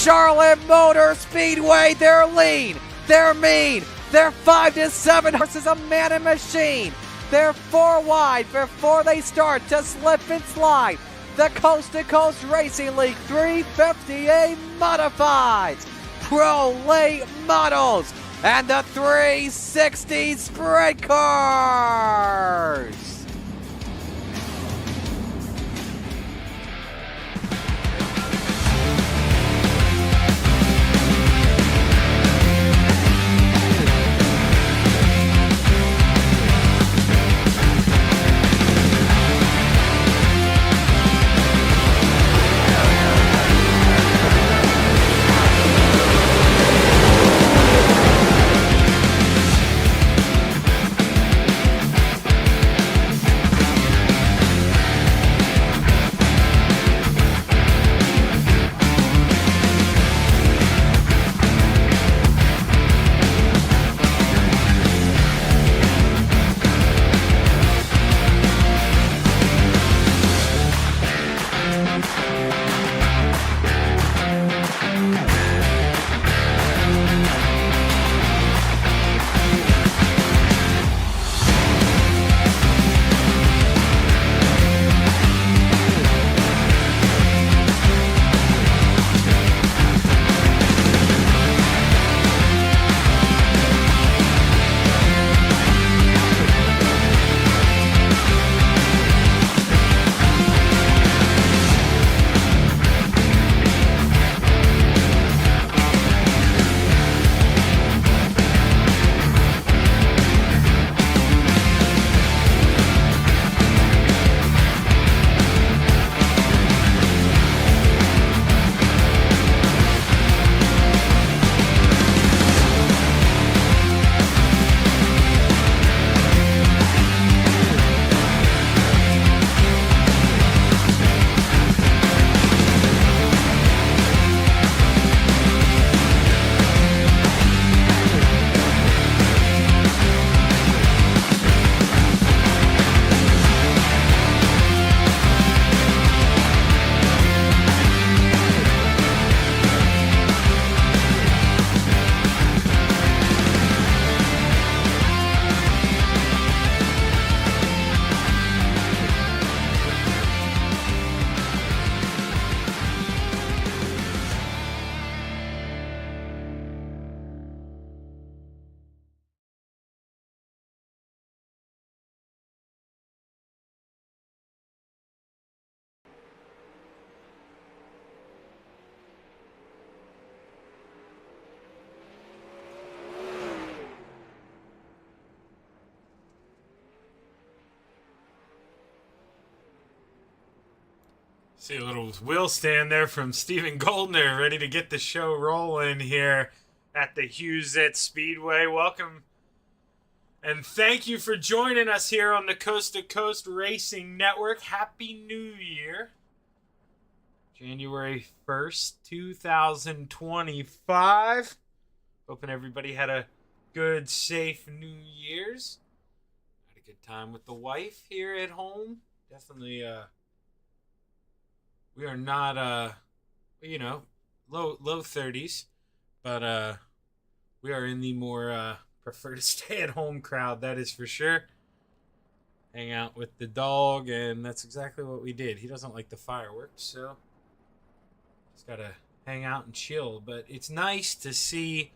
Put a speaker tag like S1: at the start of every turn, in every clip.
S1: Charlotte Motor Speedway. They're lean, they're mean, they're 5 to 7 horses, a man and machine. They're 4 wide before they start to slip and slide. The Coast to Coast Racing League 350A Modifieds, Pro Late Models, and the 360 Sprint Cars.
S2: See a little wheel stand there from Stephen Goldner, ready to get the show rolling here at the Huset Speedway. Welcome and thank you for joining us here on the Coast to Coast Racing Network. Happy New Year. January 1st, 2025. Hoping everybody had a good, safe New Year's. Had a good time with the wife here at home. Definitely, we are not, low 30s, but we are in the more prefer to stay at home crowd, that is for sure. Hang out with the dog, and that's exactly what we did. He doesn't like the fireworks, so just gotta hang out and chill. But it's nice to see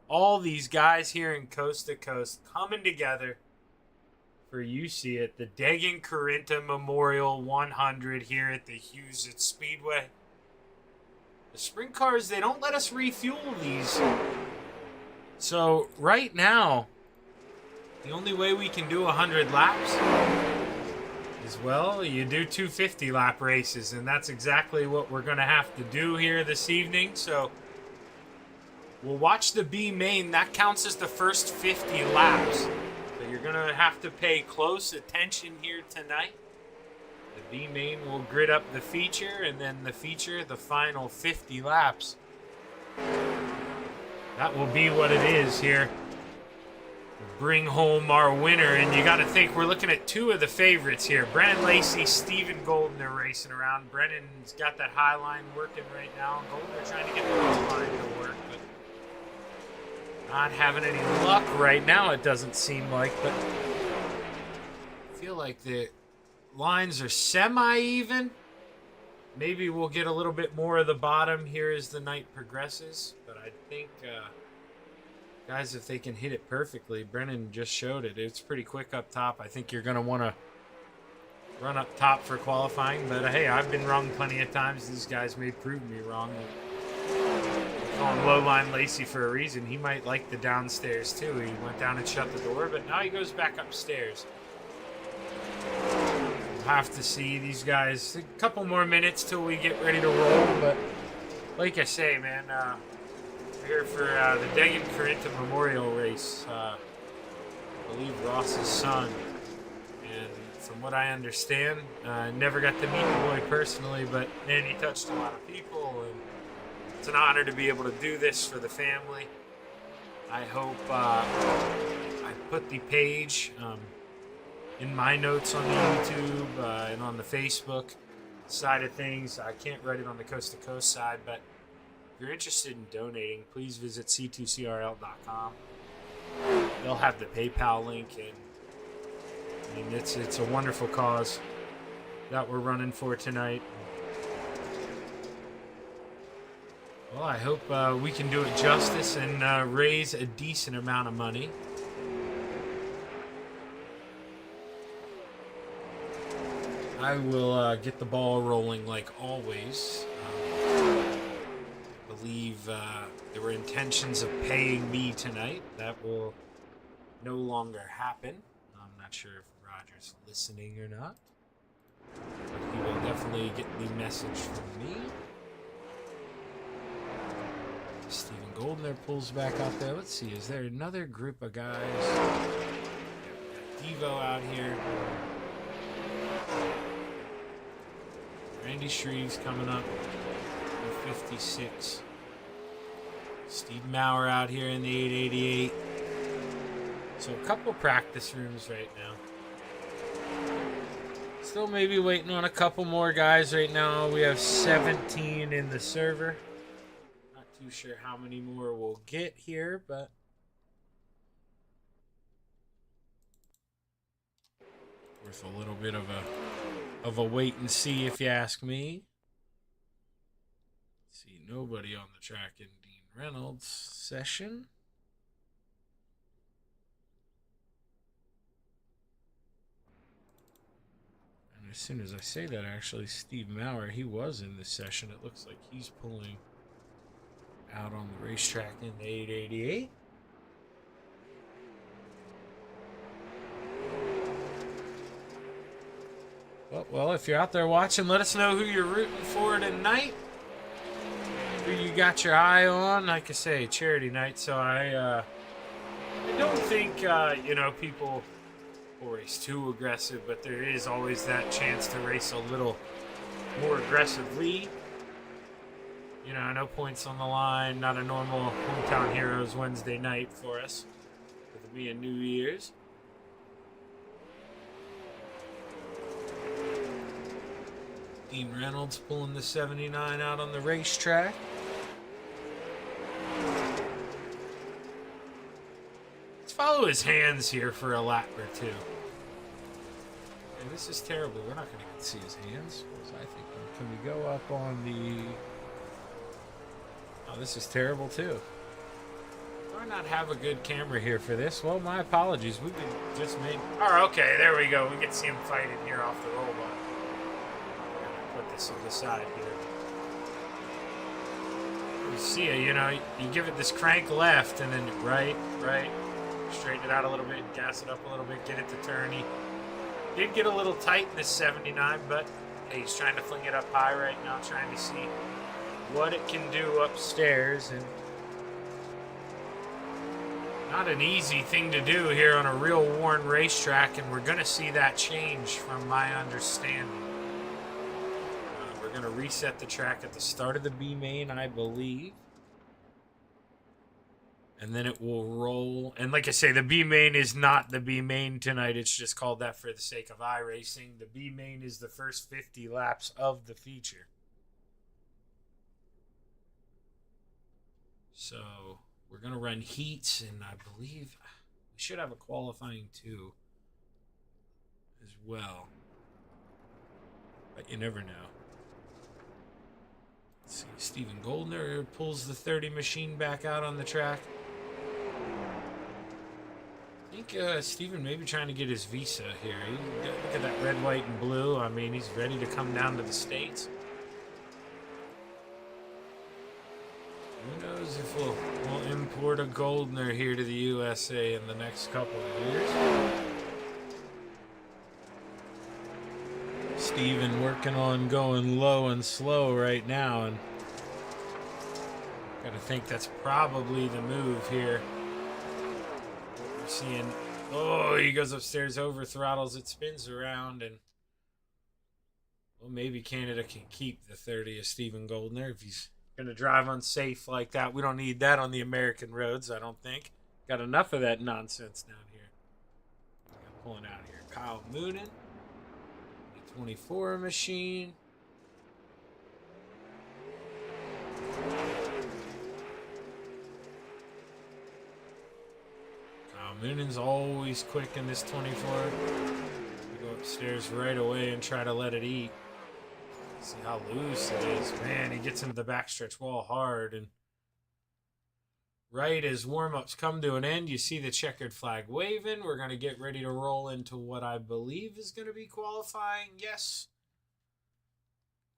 S2: all these guys here in Coast to Coast coming together for you see it, the Dagen Korynta Memorial 100 here at the Huset Speedway. The sprint cars, they don't let us refuel these. So right now, the only way we can do 100 laps is, well, you do 250 lap races, and that's exactly what we're going to have to do here this evening. So we'll watch the B main. That counts as the first 50 laps. So you're going to have to pay close attention here tonight. The B main will grid up the feature, and then the feature, the final 50 laps. That will be what it is here bring home our winner. And you got to think we're looking at two of the favorites here. Brennan Lacey, Stephen Goldner racing around. Brennan's got that high line working right now. Goldner trying to get the low line to work, but not having any luck right now, it doesn't seem like. But I feel like the lines are semi-even. Maybe we'll get a little bit more of the bottom here as the night progresses. But I think, guys, if they can hit it perfectly, Brennan just showed it. It's pretty quick up top. I think you're going to want to run up top for qualifying. But, hey, I've been wrong plenty of times. These guys may prove me wrong. Calling Lowline Lacey for a reason. He might like the downstairs, too. He went down and shut the door, but now he goes back upstairs. We'll have to see these guys. A couple more minutes till we get ready to roll, but like I say, man, we're here for the Dagen Korynta Memorial Race. I believe Ross's son. And from what I understand, never got to meet the boy personally, but man, he touched a lot of people, and it's an honor to be able to do this for the family. I hope I put the page in my notes on the YouTube and on the Facebook side of things. I can't write it on the Coast to Coast side, but if you're interested in donating, please visit c2crl.com. They'll have the PayPal link, and I mean, it's a wonderful cause that we're running for tonight. Well, I hope we can do it justice and raise a decent amount of money. I will get the ball rolling like always. I believe there were intentions of paying me tonight. That will no longer happen. I'm not sure if Roger's listening or not, but he will definitely get the message from me. Stephen Goldner pulls back out there. Let's see, is there another group of guys? Devo out here. Randy Shreve's coming up in 56. Steve Maurer out here in the 888. So a couple practice rooms right now. Still maybe waiting on a couple more guys right now. We have 17 in the server. Not too sure how many more we'll get here, but worth a little bit of a wait and see, if you ask me. See, nobody on the track in Dean Reynolds' session. And as soon as I say that, actually, Steve Maurer, he was in this session. It looks like he's pulling out on the racetrack in the 888. Well, if you're out there watching, let us know who you're rooting for tonight. Who you got your eye on. Like I say, charity night, so I don't think, people will race too aggressive, but there is always that chance to race a little more aggressively. You know, no points on the line, not a normal Hometown Heroes Wednesday night for us, with it being New Year's. Dean Reynolds pulling the 79 out on the racetrack. Let's follow his hands here for a lap or two. And this is terrible. We're not going to see his hands. What was I thinking? Can we go up on the... Oh, this is terrible too. Do I not have a good camera here for this? Well, my apologies. We've been just made... Oh, okay. There we go. We can see him fighting here off the roll bar. Put this on the side here. You see it, you give it this crank left and then right, straighten it out a little bit, gas it up a little bit, get it to turn. He did get a little tight in this 79, but hey, he's trying to fling it up high right now, trying to see what it can do upstairs. And not an easy thing to do here on a real worn racetrack, and we're going to see that change from my understanding. We're going to reset the track at the start of the B main, I believe. And then it will roll. And like I say, the B main is not the B main tonight. It's just called that for the sake of iRacing. The B main is the first 50 laps of the feature. So we're going to run heats, and I believe we should have a qualifying too as well. But you never know. Let's see, Steven Goldner pulls the 30 machine back out on the track. I think Steven may be trying to get his visa here. Look at that red, white, and blue. I mean, he's ready to come down to the States. Who knows if we'll import a Goldner here to the USA in the next couple of years. Steven working on going low and slow right now, and gotta think that's probably the move here. We're seeing, oh, he goes upstairs, over throttles, it spins around, and well, maybe Canada can keep the 30 of Steven Goldner if he's gonna drive unsafe like that. We don't need that on the American roads, I don't think. Got enough of that nonsense down here. Pulling out here, Kyle Moonen. 24 machine. Moonen's always quick in this 24. We go upstairs right away and try to let it eat. See how loose it is. Man, he gets into the backstretch wall hard. And right as warm-ups come to an end, you see the checkered flag waving. We're going to get ready to roll into what I believe is going to be qualifying. Yes.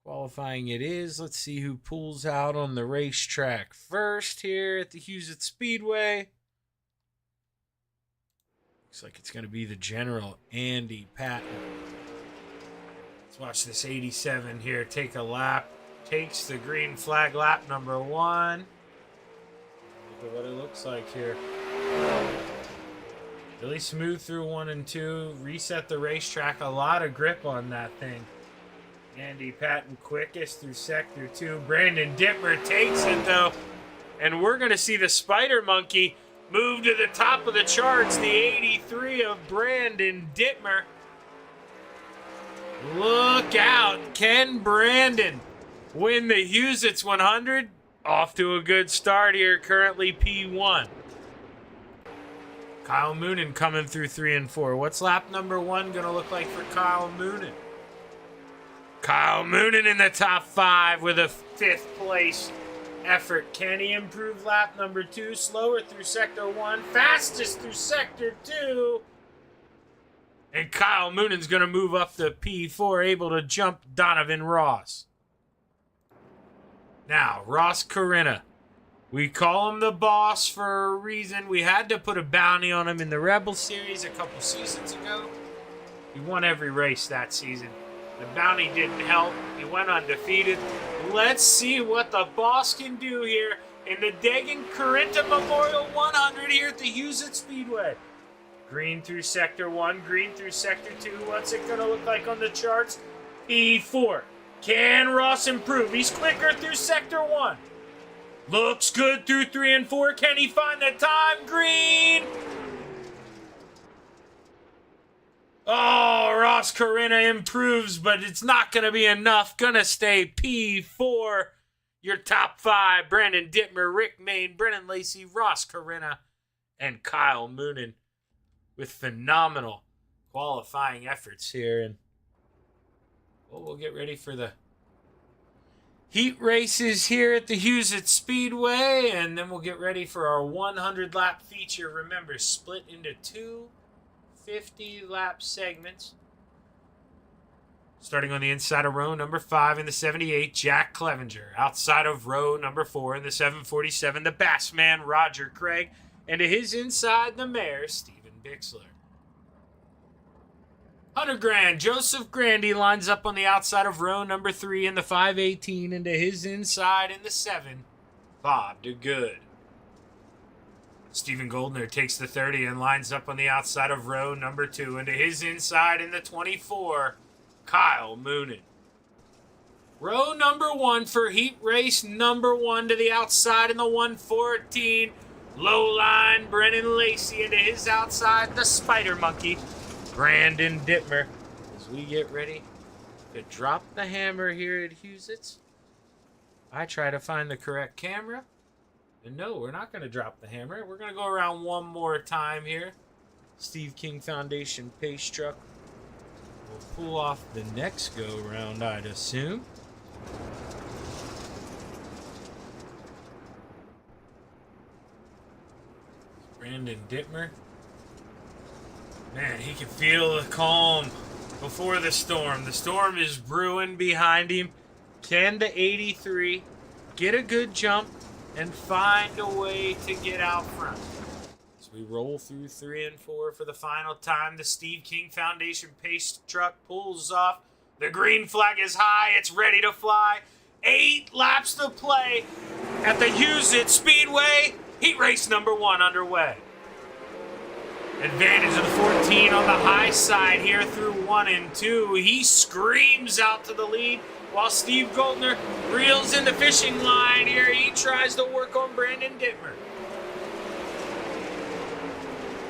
S2: Qualifying it is. Let's see who pulls out on the racetrack first here at the Huset Speedway. Looks like it's going to be the General Andy Patton. Let's watch this 87 here take a lap. Takes the green flag lap number 1. Look at what it looks like here. Really smooth through 1 and 2. Reset the racetrack. A lot of grip on that thing. Andy Patton quickest through sector 2. Brandon Dittmer takes it though. And we're going to see the Spider Monkey move to the top of the charts. The 83 of Brandon Dittmer. Look out. Can Brandon win the Huset's 100? Off to a good start here. Currently P1. Kyle Moonen coming through 3 and 4. What's lap number 1 going to look like for Kyle Moonen? Kyle Moonen in the top 5 with a 5th place effort. Can he improve lap number 2? Slower through sector 1. Fastest through sector 2. And Kyle Moonen's going to move up to P4, able to jump Donovan Ross. Now, Ross Korynta. We call him the boss for a reason. We had to put a bounty on him in the Rebel Series a couple seasons ago. He won every race that season. The bounty didn't help. He went undefeated. Let's see what the boss can do here in the Dagen Korynta Memorial 100 here at the Huset Speedway. Green through sector 1, green through sector 2. What's it going to look like on the charts? P4. Can Ross improve? He's quicker through sector 1. Looks good through 3 and 4. Can he find the time? Green. Oh, Ross Korynta improves, but it's not going to be enough. Going to stay P4. Your top 5, Brandon Dittmer, Rick Mayne, Brennan Lacey, Ross Korynta, and Kyle Moonen with phenomenal qualifying efforts here. And well, we'll get ready for the heat races here at the Huset Speedway, and then we'll get ready for our 100-lap feature. Remember, split into 2 50-lap segments. Starting on the inside of row number 5 in the 78, Jack Clevenger. Outside of row number 4 in the 747, the Bassman, Roger Craig. And to his inside, the Mayor, Stephen Bixler. 100 grand, Joseph Grandy lines up on the outside of row number 3 in the 518. And to his inside in the 7, Bob DeGood. Steven Goldner takes the 30 and lines up on the outside of row number 2. And to his inside in the 24, Kyle Moonen. Row number 1 for heat race number 1 to the outside in the 114. Low line, Brennan Lacey into his outside, the Spider Monkey, Brandon Dittmer. As we get ready to drop the hammer here at Huset's, I try to find the correct camera. And no, we're not going to drop the hammer. We're going to go around one more time here. Steve King Foundation pace truck will pull off the next go round, I'd assume. Brandon Dittmer. Man, he can feel the calm before the storm. The storm is brewing behind him. 10 to 83. Get a good jump and find a way to get out front. As we roll through 3 and 4 for the final time, the Steve King Foundation pace truck pulls off. The green flag is high. It's ready to fly. 8 laps to play at the Huset Speedway. Heat race number 1 underway. Advantage of the 14 on the high side here through 1 and 2. He screams out to the lead while Steve Goldner reels in the fishing line here. He tries to work on Brandon Dittmer.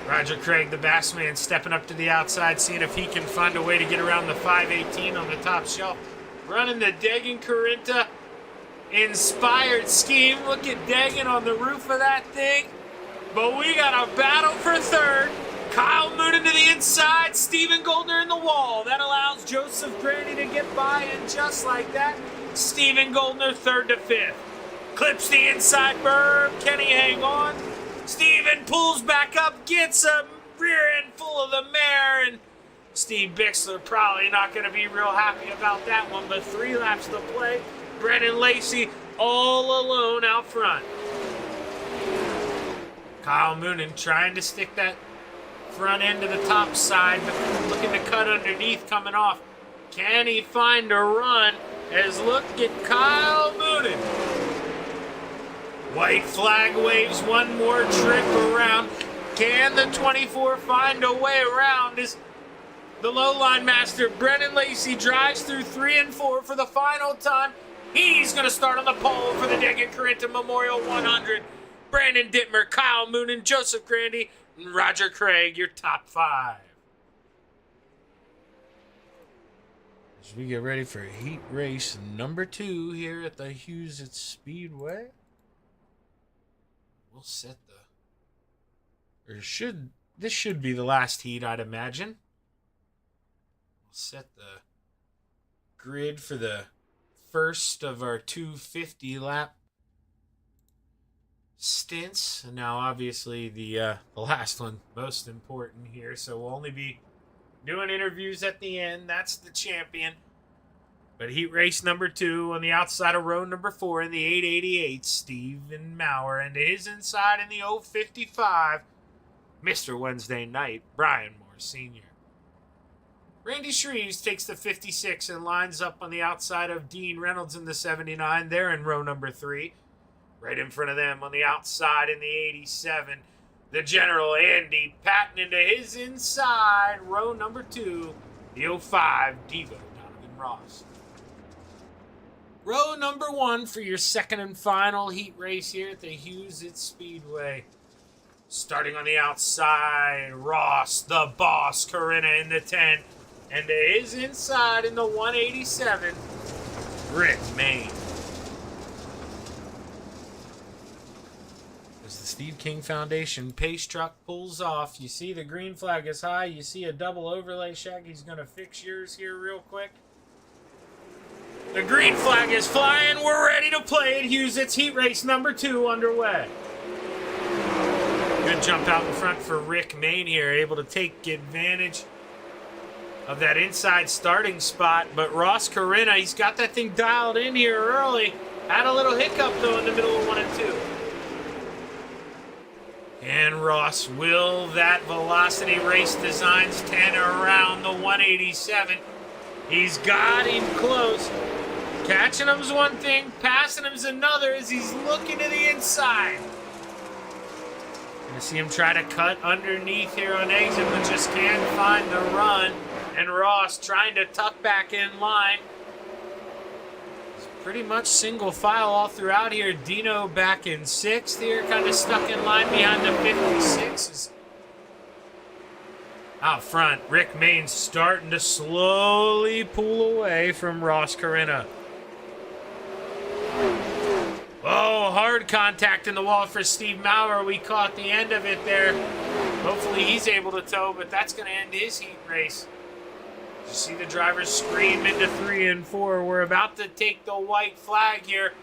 S2: Roger Craig, the Bassman, stepping up to the outside, seeing if he can find a way to get around the 518 on the top shelf. Running the Dagen Korynta inspired scheme. Look at Dagen on the roof of that thing. But we got a battle for third. Kyle Moonen to the inside. Steven Goldner in the wall. That allows Joseph Granny to get by, and just like that, Steven Goldner 3rd to 5th. Clips the inside berm. Can he hang on? Steven pulls back up, gets a rear end full of the mare, and Steve Bixler probably not going to be real happy about that one, but 3 laps to play. Brennan Lacey all alone out front. Kyle Moonen trying to stick that front end to the top side, but looking to cut underneath coming off. Can he find a run? As look at Kyle Moonen. White flag waves, one more trip around. Can the 24 find a way around as the low line master Brennan Lacey drives through 3 and 4 for the final time? He's going to start on the pole for the Dagen Korynta Memorial 100. Brandon Dittmer, Kyle Moonen, Joseph Grandy, and Roger Craig, your top 5. As we get ready for heat race number 2 here at the Huset Speedway, we'll set this should be the last heat, I'd imagine. We'll set the grid for the first of our 250 lap stints. And now obviously the last one most important here, so we'll only be doing interviews at the end. That's the champion. But heat race number 2 on the outside of row number 4 in the 888, Stephen Maurer, and to his inside in the 055, Mr. Wednesday Night, Brian Moore Sr. Randy Shreves takes the 56 and lines up on the outside of Dean Reynolds in the 79. They're in row number 3. Right in front of them on the outside in the 87, the General Andy Patton into his inside, row number 2, the 05, Devo Donovan Ross. Row number 1 for your second and final heat race here at the Huset Speedway. Starting on the outside, Ross, the boss, Korynta in the 10, and to his inside in the 187, Rick Main. As the Steve King Foundation pace truck pulls off, you see the green flag is high, you see a double overlay. Shaggy's going to fix yours here real quick. The green flag is flying. We're ready to play at Huset's heat race number 2 underway. Good jump out in front for Rick Main here, able to take advantage of that inside starting spot. But Ross Korynta, he's got that thing dialed in here early. Had a little hiccup, though, in the middle of 1 and 2. And Ross, will that Velocity Race Designs 10 around the 187? He's got him close. Catching him's one thing, passing him's another as he's looking to the inside. Gonna see him try to cut underneath here on exit, but just can't find the run. And Ross trying to tuck back in line. pretty much single file all throughout here. Dino back in 6th here, kind of stuck in line behind the 56. Out front, Rick Mayne starting to slowly pull away from Ross Korynta. Oh, hard contact in the wall for Steve Maurer. We caught the end of it there. Hopefully he's able to tow, but that's going to end his heat race. You see the drivers scream into 3 and 4. We're about to take the white flag here.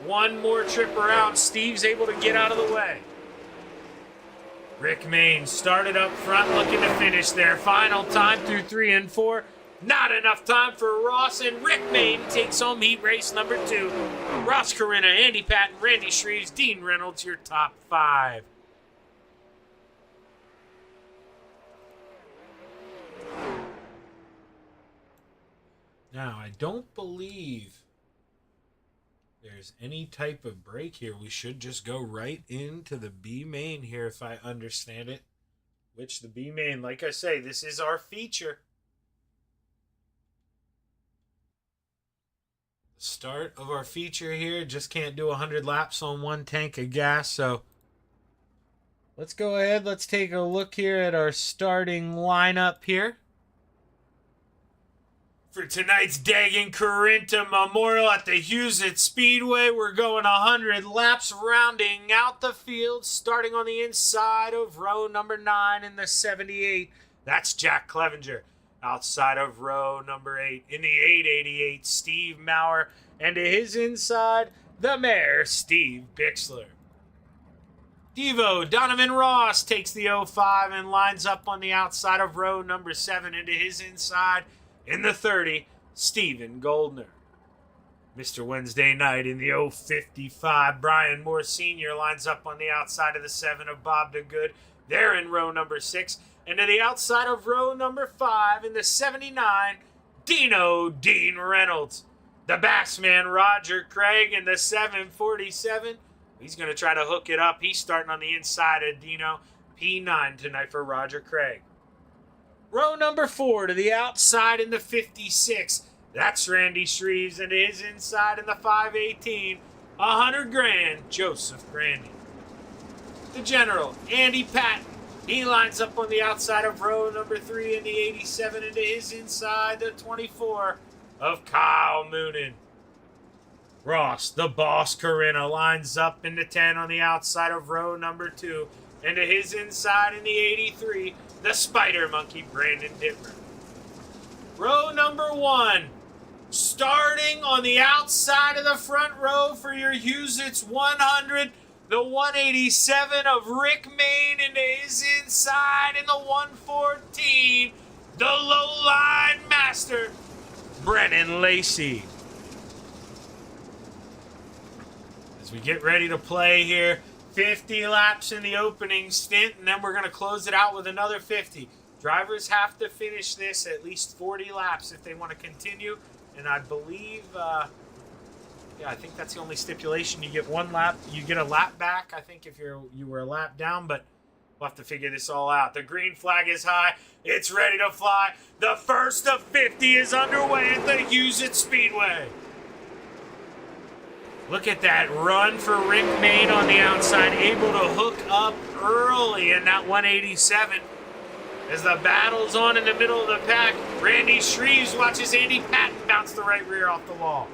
S2: One more trip around. Steve's able to get out of the way. Rick Mayne started up front looking to finish there. Final time through 3 and 4. Not enough time for Ross, and Rick Mayne takes home heat race number 2. Ross Korynta, Andy Patton, Randy Shreves, Dean Reynolds, your top 5. Now, I don't believe there's any type of break here. We should just go right into the B main here, if I understand it. Which the B main, like I say, this is our feature. The start of our feature here. Just can't do 100 laps on one tank of gas, so let's go ahead. Let's take a look here at our starting lineup here. For tonight's Dagen Korynta Memorial at the Huset Speedway, we're going 100 laps, rounding out the field, starting on the inside of row number 9 in the 78. That's Jack Clevenger. Outside of row number 8 in the 888, Steve Maurer. And to his inside, the mayor, Steve Bixler. Devo Donovan Ross takes the 05 and lines up on the outside of row number 7. Into his inside, in the 30, Stephen Goldner. Mr. Wednesday Night in the 055, Brian Moore Sr. lines up on the outside of the 7 of Bob DeGood. They're in row number 6. And to the outside of row number 5 in the 79, Dino Dean Reynolds. The bassman Roger Craig in the 747. He's going to try to hook it up. He's starting on the inside of Dino. P9 tonight for Roger Craig. Row number 4 to the outside in the 56. That's Randy Shreves, and to his inside in the 518. 100 grand, Joseph Grandy. The general, Andy Patton. He lines up on the outside of row number 3 in the 87, and to his inside the 24 of Kyle Moonen. Ross, the boss Korynta, lines up in the 10 on the outside of row number 2, and to his inside in the 83, the Spider Monkey, Brandon Dittmer. Row number 1, starting on the outside of the front row for your Huset's 100, the 187 of Rick Mayne into his inside in the 114, the low-line master, Brennan Lacey. As we get ready to play here, 50 laps in the opening stint, and then we're going to close it out with another 50. Drivers have to finish this at least 40 laps if they want to continue, and I believe, I think that's the only stipulation. You get one lap, you get a lap back, I think, if you were a lap down, but we'll have to figure this all out. The green flag is high. It's ready to fly. The first of 50 is underway at the Huset Speedway. Look at that run for Rick Mayne on the outside, able to hook up early in that 187. As the battle's on in the middle of the pack, Randy Shreves watches Andy Patton bounce the right rear off the wall.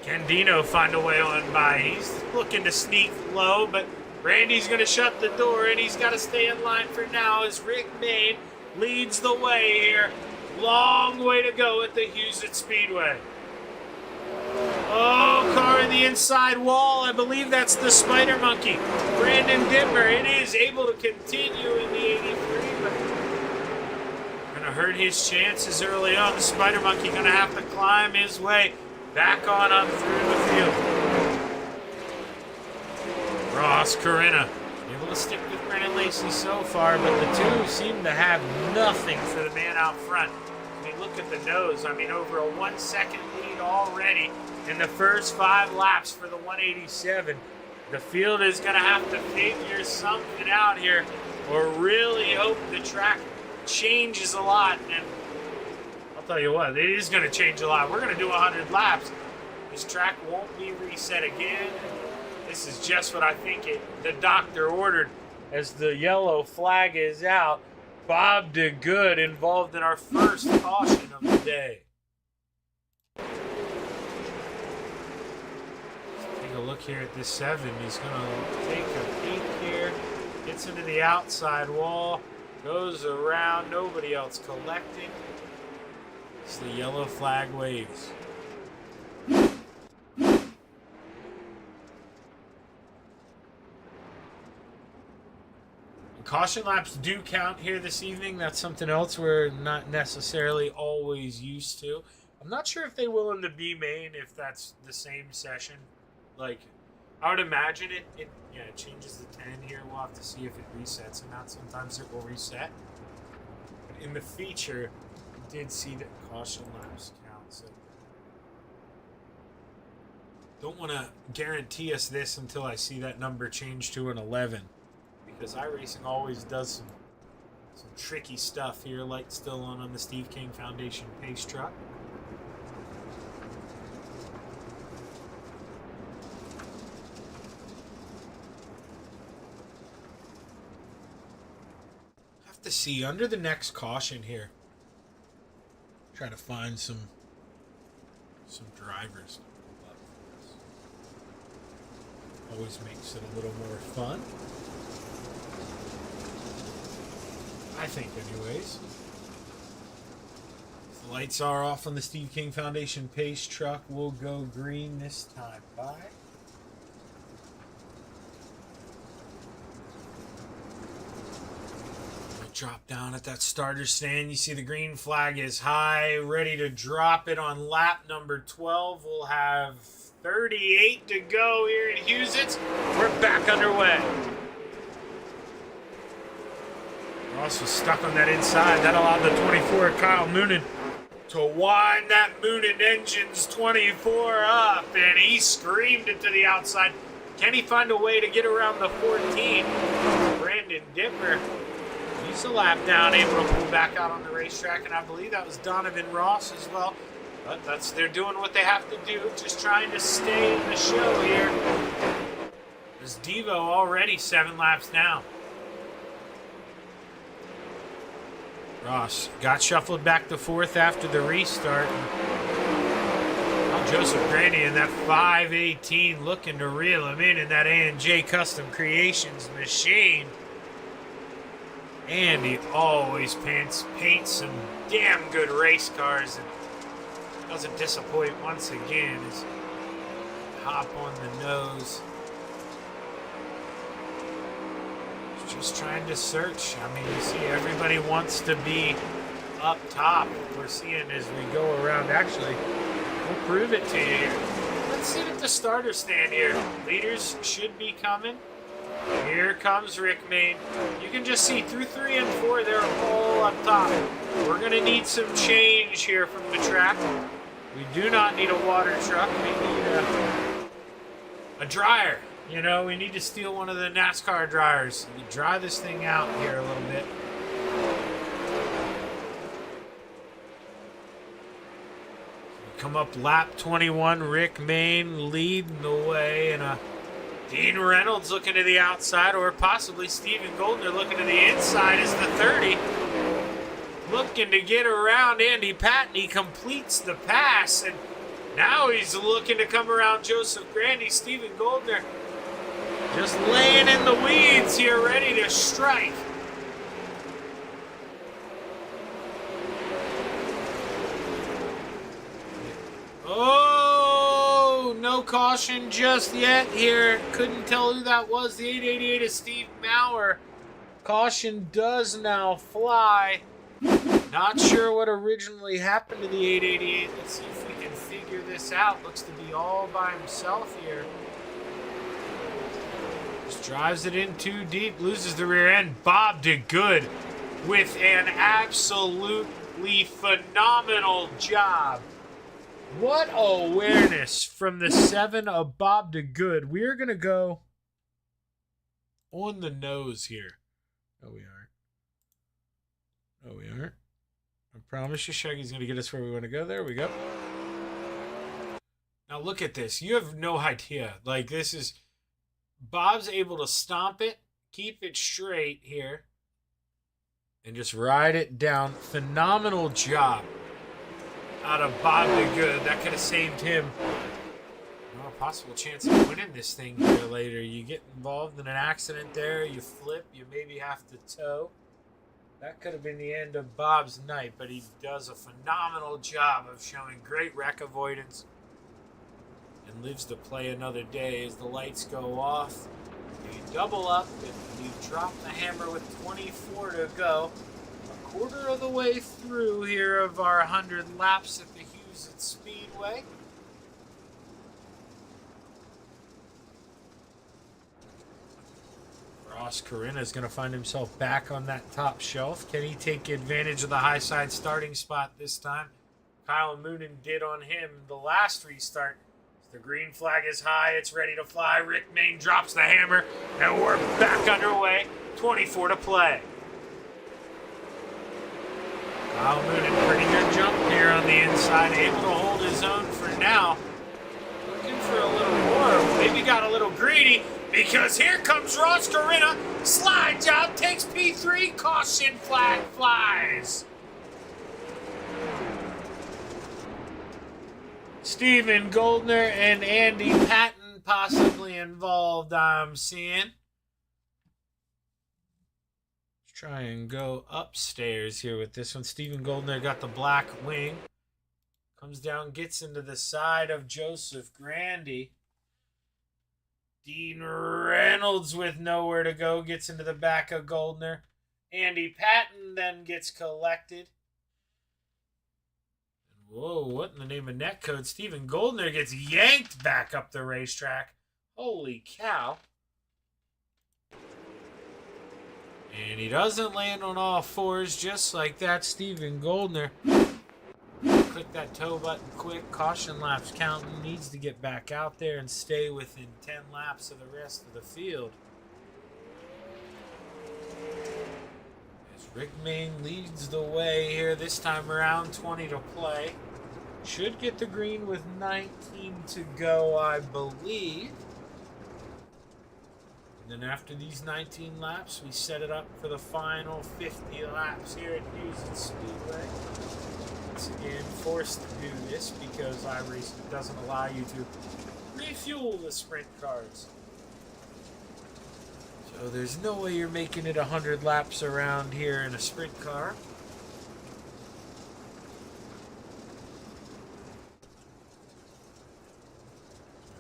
S2: Can Dino find a way on by? He's looking to sneak low, but Randy's going to shut the door, and he's got to stay in line for now as Rick Mayne leads the way here. Long way to go at the Huset Speedway. Oh, car in the inside wall. I believe that's the Spider Monkey. Brandon Dittmer, it is able to continue in the 83, but going to hurt his chances early on. The Spider Monkey going to have to climb his way back on up through the field. Ross Korynta able to stick with Brennan Lacey so far, but the two seem to have nothing for the man out front. I mean, look at the nose. I mean, over a 1 second lead already in the first 5 laps for the 187. The field is going to have to figure something out here or really hope the track changes a lot. And I'll tell you what, it is going to change a lot. We're going to do 100 laps. This track won't be reset again. This is just what I think the doctor ordered as the yellow flag is out. Bob did good, involved in our first caution of the day. Take a look here at this 7. He's going to take a peek here. Gets into the outside wall. Goes around. Nobody else collecting. As the yellow flag waves. Caution laps do count here this evening. That's something else we're not necessarily always used to. I'm not sure if they will in the B main, if that's the same session. Like, I would imagine it changes the 10 here. We'll have to see if it resets or not. Sometimes it will reset. But in the feature, we did see that caution laps count. So don't want to guarantee us this until I see that number change to an 11. Because iRacing always does some tricky stuff here. Light still on the Steve King Foundation pace truck. Have to see under the next caution here. Try to find some drivers. Always makes it a little more fun. I think, anyways. The lights are off on the Steve King Foundation pace truck. We'll go green this time. Bye. We'll drop down at that starter stand. You see the green flag is high, ready to drop it on lap number 12. We'll have 38 to go here in Huset. We're back underway. Ross was stuck on that inside. That allowed the 24 Kyle Moonen to wind that Moonen Engines 24 up, and he screamed it to the outside. Can he find a way to get around the 14? Brandon Dipper, he's a lap down, able to pull back out on the racetrack, and I believe that was Donovan Ross as well. But they're doing what they have to do, just trying to stay in the show here. There's Devo already 7 laps down. Ross got shuffled back to 4th after the restart. Now Joseph Grandy in that 518 looking to reel him in that A&J Custom Creations machine. And he always paints some damn good race cars and doesn't disappoint once again. His hop on the nose. Just trying to search. I mean, you see everybody wants to be up top. We're seeing as we go around. Actually, we'll prove it to you here. Let's sit at the starter stand here. Leaders should be coming. Here comes Rick Main. You can just see through 3 and 4, they're all up top. We're going to need some change here from the track. We do not need a water truck. We need a dryer. You know, we need to steal one of the NASCAR dryers. We dry this thing out here a little bit. We come up lap 21. Rick Main leading the way. And Dean Reynolds looking to the outside. Or possibly Steven Goldner looking to the inside as the 30. Looking to get around Andy Patton. He completes the pass. And now he's looking to come around Joseph Grandy. Steven Goldner just laying in the weeds here, ready to strike. Oh, no caution just yet here. Couldn't tell who that was. The 888 is Steve Maurer. Caution does now fly. Not sure what originally happened to the 888. Let's see if we can figure this out. Looks to be all by himself here. Just drives it in too deep, loses the rear end. Bob did good with an absolutely phenomenal job. What awareness from the 7 of Bob did good. We're going to go on the nose here. No, we aren't. No, we aren't. I promise you, Shaggy's going to get us where we want to go. There we go. Now look at this. You have no idea. Like, this is... Bob's able to stomp it, keep it straight here, and just ride it down. Phenomenal job out of Bob the Good. That could have saved him a possible chance of winning this thing here later. You get involved in an accident there, you flip, you maybe have to tow. That could have been the end of Bob's night, but he does a phenomenal job of showing great wreck avoidance and lives to play another day as the lights go off. You double up and you drop the hammer with 24 to go. A quarter of the way through here of our 100 laps at the Huset Speedway. Korynta is going to find himself back on that top shelf. Can he take advantage of the high side starting spot this time? Kyle Moonen did on him the last restart. The green flag is high. It's ready to fly. Rick Mayne drops the hammer, and we're back underway. 24 to play. Kyle Moonen, pretty good jump here on the inside. Able to hold his own for now. Looking for a little more. Maybe got a little greedy. Because here comes Korynta. Slide job takes P3. Caution flag flies. Stephen Goldner and Andy Patton possibly involved, I'm seeing. Let's try and go upstairs here with this one. Stephen Goldner got the black wing. Comes down, gets into the side of Joseph Grandy. Dean Reynolds with nowhere to go gets into the back of Goldner. Andy Patton then gets collected. Whoa, what in the name of netcode? Stephen Goldner gets yanked back up the racetrack. Holy cow. And he doesn't land on all fours just like that. Stephen Goldner. Click that tow button quick. Caution laps counting. Needs to get back out there and stay within 10 laps of the rest of the field. As Rick Mayne leads the way here this time around, 20 to play. Should get the green with 19 to go, I believe. And then after these 19 laps, we set it up for the final 50 laps here at Huset Speedway. Once again, forced to do this because iRacing doesn't allow you to refuel the sprint cars. So there's no way you're making it 100 laps around here in a sprint car.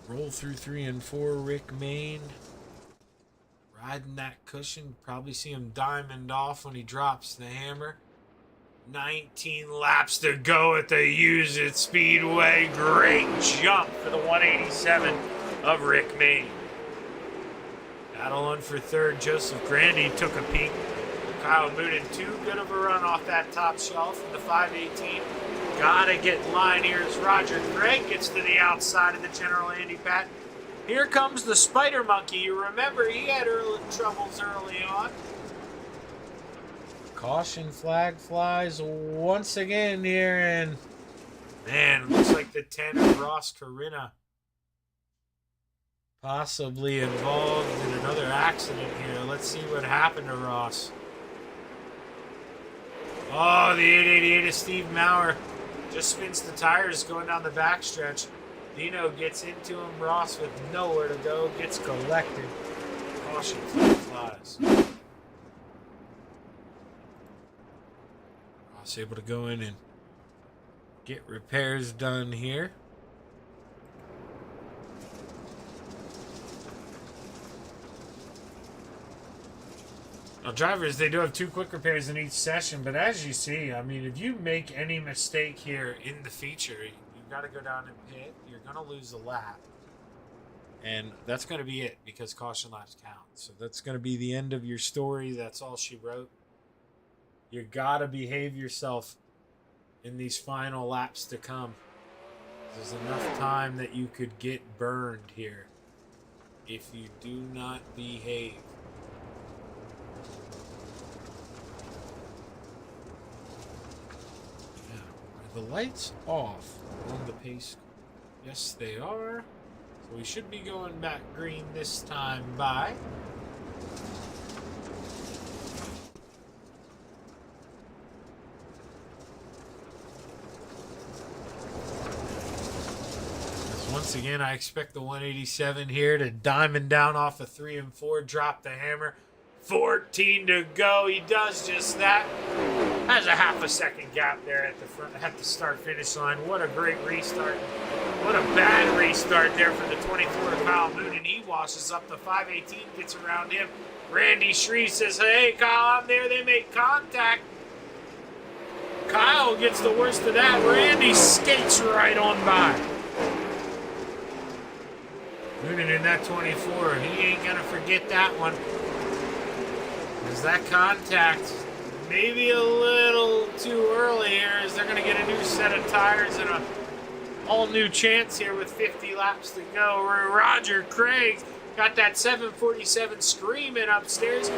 S2: Roll through 3 and 4, Rick Mayne. Riding that cushion. Probably see him diamond off when he drops the hammer. 19 laps to go at the Huset Speedway. Great jump for the 187 of Rick Mayne. Battle on for third. Joseph Grandy took a peek. Kyle Moonen, too good of a run off that top shelf in the 518. Gotta get in line here as Roger Craig gets to the outside of the General Andy Patton. Here comes the Spider Monkey. You remember he had troubles early on. Caution flag flies once again here, and man, looks like the 10 of Korynta possibly involved in another accident here. Let's see what happened to Ross. Oh, the 888 of Steve Maurer just spins the tires going down the backstretch. Dino gets into him. Ross with nowhere to go gets collected. Caution flag flies. Ross able to go in and get repairs done here. Now, drivers, they do have 2 quick repairs in each session, but as you see, I mean, if you make any mistake here in the feature, you've got to go down and pit. You're going to lose a lap. And that's going to be it because caution laps count. So that's going to be the end of your story. That's all she wrote. You got to behave yourself in these final laps to come. There's enough time that you could get burned here if you do not behave. The lights off on the pace. Yes, they are. So we should be going back green this time by. Once again, I expect the 187 here to diamond down off of 3 and 4, drop the hammer. 14 to go. He does just that. Has a half a second gap there at the front, at the start-finish line. What a great restart. What a bad restart there for the 24 of Kyle Moon, and he washes up the 518, gets around him. Randy Shreve says, hey, Kyle, I'm there. They make contact. Kyle gets the worst of that. Randy skates right on by. Noonan in that 24. He ain't going to forget that one. There's that contact. Maybe a little too early here as they're going to get a new set of tires and a all new chance here with 50 laps to go. Roger Craig got that 747 screaming upstairs.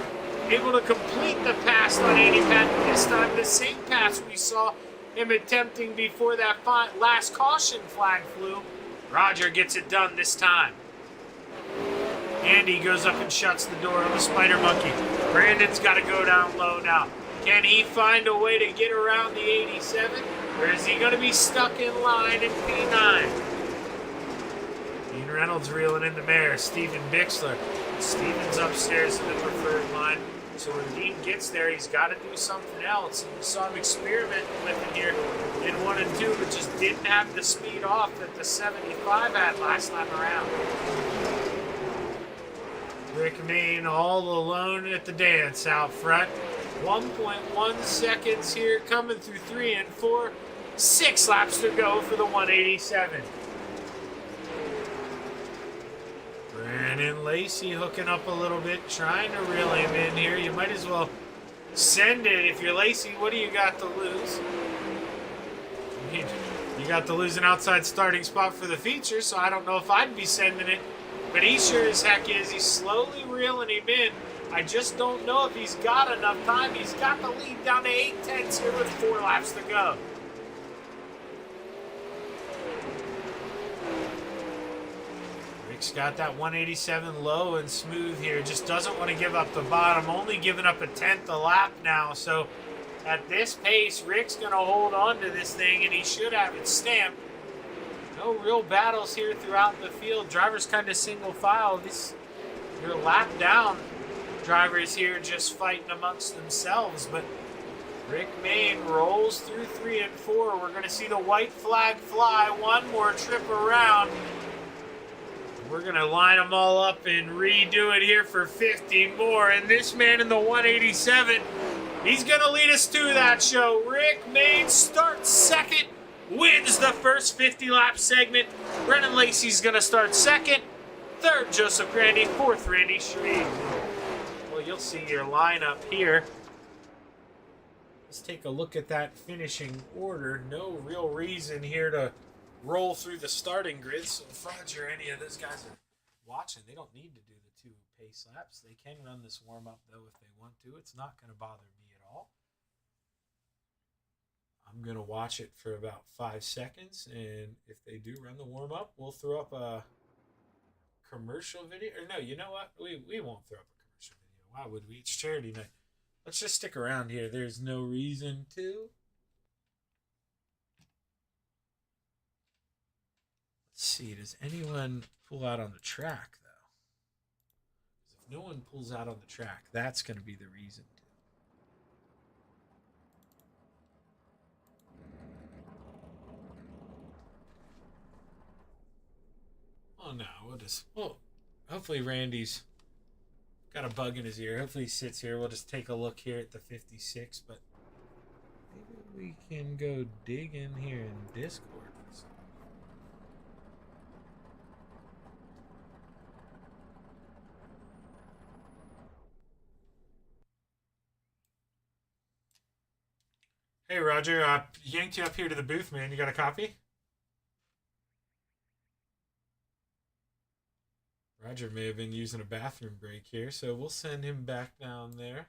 S2: Able to complete the pass on Andy Patton this time. The same pass we saw him attempting before that last caution flag flew. Roger gets it done this time. Andy goes up and shuts the door on the Spider Monkey. Brandon's got to go down low now. Can he find a way to get around the 87? Or is he going to be stuck in line in P9? Dean Reynolds reeling in the mare. Steven Bixler. Steven's upstairs in the preferred line. So when Dean gets there, he's got to do something else. And we saw him experimenting with it here in 1 and 2, but just didn't have the speed off that the 75 had last time around. Rick Main all alone at the dance out front. 1.1 seconds here coming through 3 and 4. 6 laps to go for the 187. Brandon Lacey hooking up a little bit, trying to reel him in here. You might as well send it. If you're Lacey, what do you got to lose? You got to lose an outside starting spot for the feature, so I don't know if I'd be sending it. But he sure as heck is. He's slowly reeling him in. I just don't know if he's got enough time. He's got the lead down to 8/10 here with 4 laps to go. Rick's got that 187 low and smooth here. Just doesn't want to give up the bottom. Only giving up a 10th a lap now. So at this pace, Rick's going to hold on to this thing, and he should have it stamped. No real battles here throughout the field. Drivers kind of single file. Your lap down drivers here just fighting amongst themselves. But Rick Main rolls through 3 and 4. We're going to see the white flag fly. One more trip around. We're going to line them all up and redo it here for 50 more. And this man in the 187, he's going to lead us to that show. Rick Main starts second. Wins the first 50-lap segment. Brennan Lacey's going to start second. Third, Joseph Grandy. Fourth, Randy Shreve. Well, you'll see your lineup here. Let's take a look at that finishing order. No real reason here to roll through the starting grid. So if Roger or any of those guys are watching, they don't need to do the 2 pace laps. They can run this warm-up, though, if they want to. It's not going to bother me at all. I'm going to watch it for about 5 seconds, and if they do run the warm-up, we'll throw up a commercial video. Or no, you know what? We won't throw up a commercial video. Why would we? It's charity night. Let's just stick around here. There's no reason to. Let's see. Does anyone pull out on the track, though? Because if no one pulls out on the track, that's going to be the reason to. Oh no, well, hopefully Randy's got a bug in his ear. Hopefully he sits here. We'll just take a look here at the 56, but maybe we can go dig in here in Discord. Hey Roger, yanked you up here to the booth, man. You got a copy? Roger may have been using a bathroom break here, so we'll send him back down there.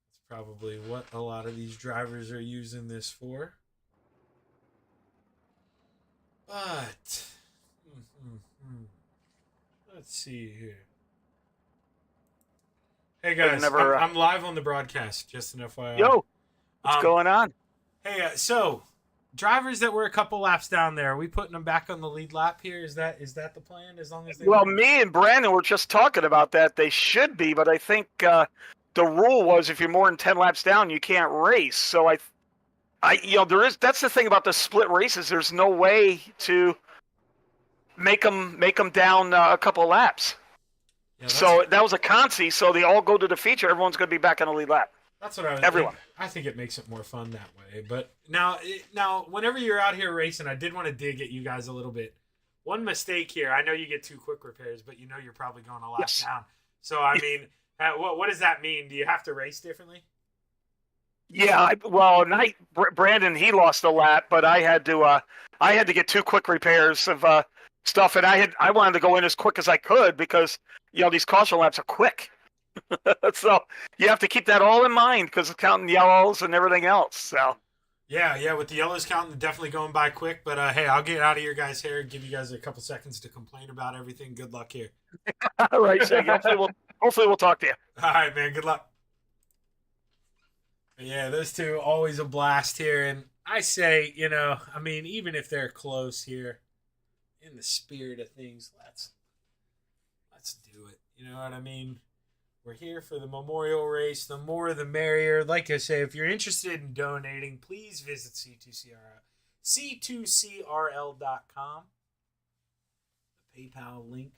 S2: That's probably what a lot of these drivers are using this for. But let's see here. Hey guys, I'm live on the broadcast. Just an FYI.
S3: Yo, what's going on?
S2: Hey, so drivers that were a couple laps down there, are we putting them back on the lead lap here? Is that the plan? As long as they
S3: me and Brandon were just talking about that. They should be, but I think the rule was if you're more than 10 laps down, you can't race. So that's the thing about the split races. There's no way to make them down a couple laps. Yeah, so that was a consi. So they all go to the feature. Everyone's going to be back on the lead lap.
S2: That's what I was.
S3: Everyone.
S2: I think it makes it more fun that way. But now, whenever you're out here racing, I did want to dig at you guys a little bit. One mistake here. I know you get 2 quick repairs, but you know you're probably going a lap down. So I mean, what does that mean? Do you have to race differently?
S3: Yeah. Brandon, he lost a lap, but I had to get 2 quick repairs of stuff, and I wanted to go in as quick as I could because these caution laps are quick. So you have to keep that all in mind because it's counting yellows and everything else. So
S2: yeah, with the yellows counting, definitely going by quick. But hey, I'll get out of your guys' hair and give you guys a couple seconds to complain about everything. Good luck here.
S3: All right, Shaggy. Hopefully we'll talk to you.
S2: All right, man. Good luck. Yeah, those two always a blast here, and I say, I mean, even if they're close here, in the spirit of things, let's do it. You know what I mean? We're here for the memorial race. The more, the merrier. Like I say, if you're interested in donating, please visit c2crl.com. The PayPal link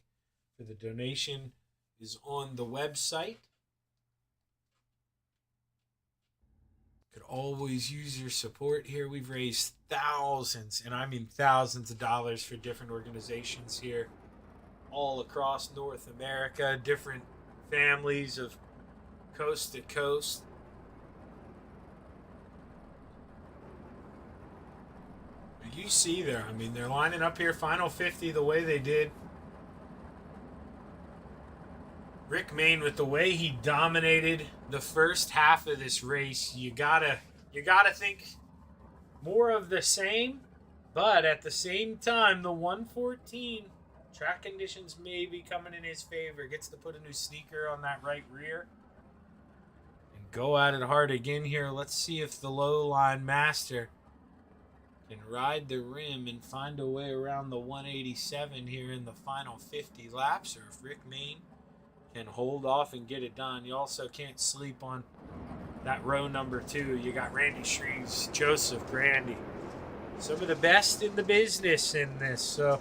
S2: for the donation is on the website. Could always use your support here. We've raised thousands, and I mean thousands of dollars for different organizations here all across North America, different families of coast to coast. You see there, I mean, they're lining up here, final 50 the way they did. Rick Mayne, with the way he dominated the first half of this race, you gotta think more of the same, but at the same time, the 114 track conditions may be coming in his favor. Gets to put a new sneaker on that right rear and go at it hard again here. Let's see if the low line master can ride the rim and find a way around the 187 here in the final 50 laps, or if Rick Mayne can hold off and get it done. You also can't sleep on that row number 2. You got Randy Shreves, Joseph Grandy, some of the best in the business in this. So,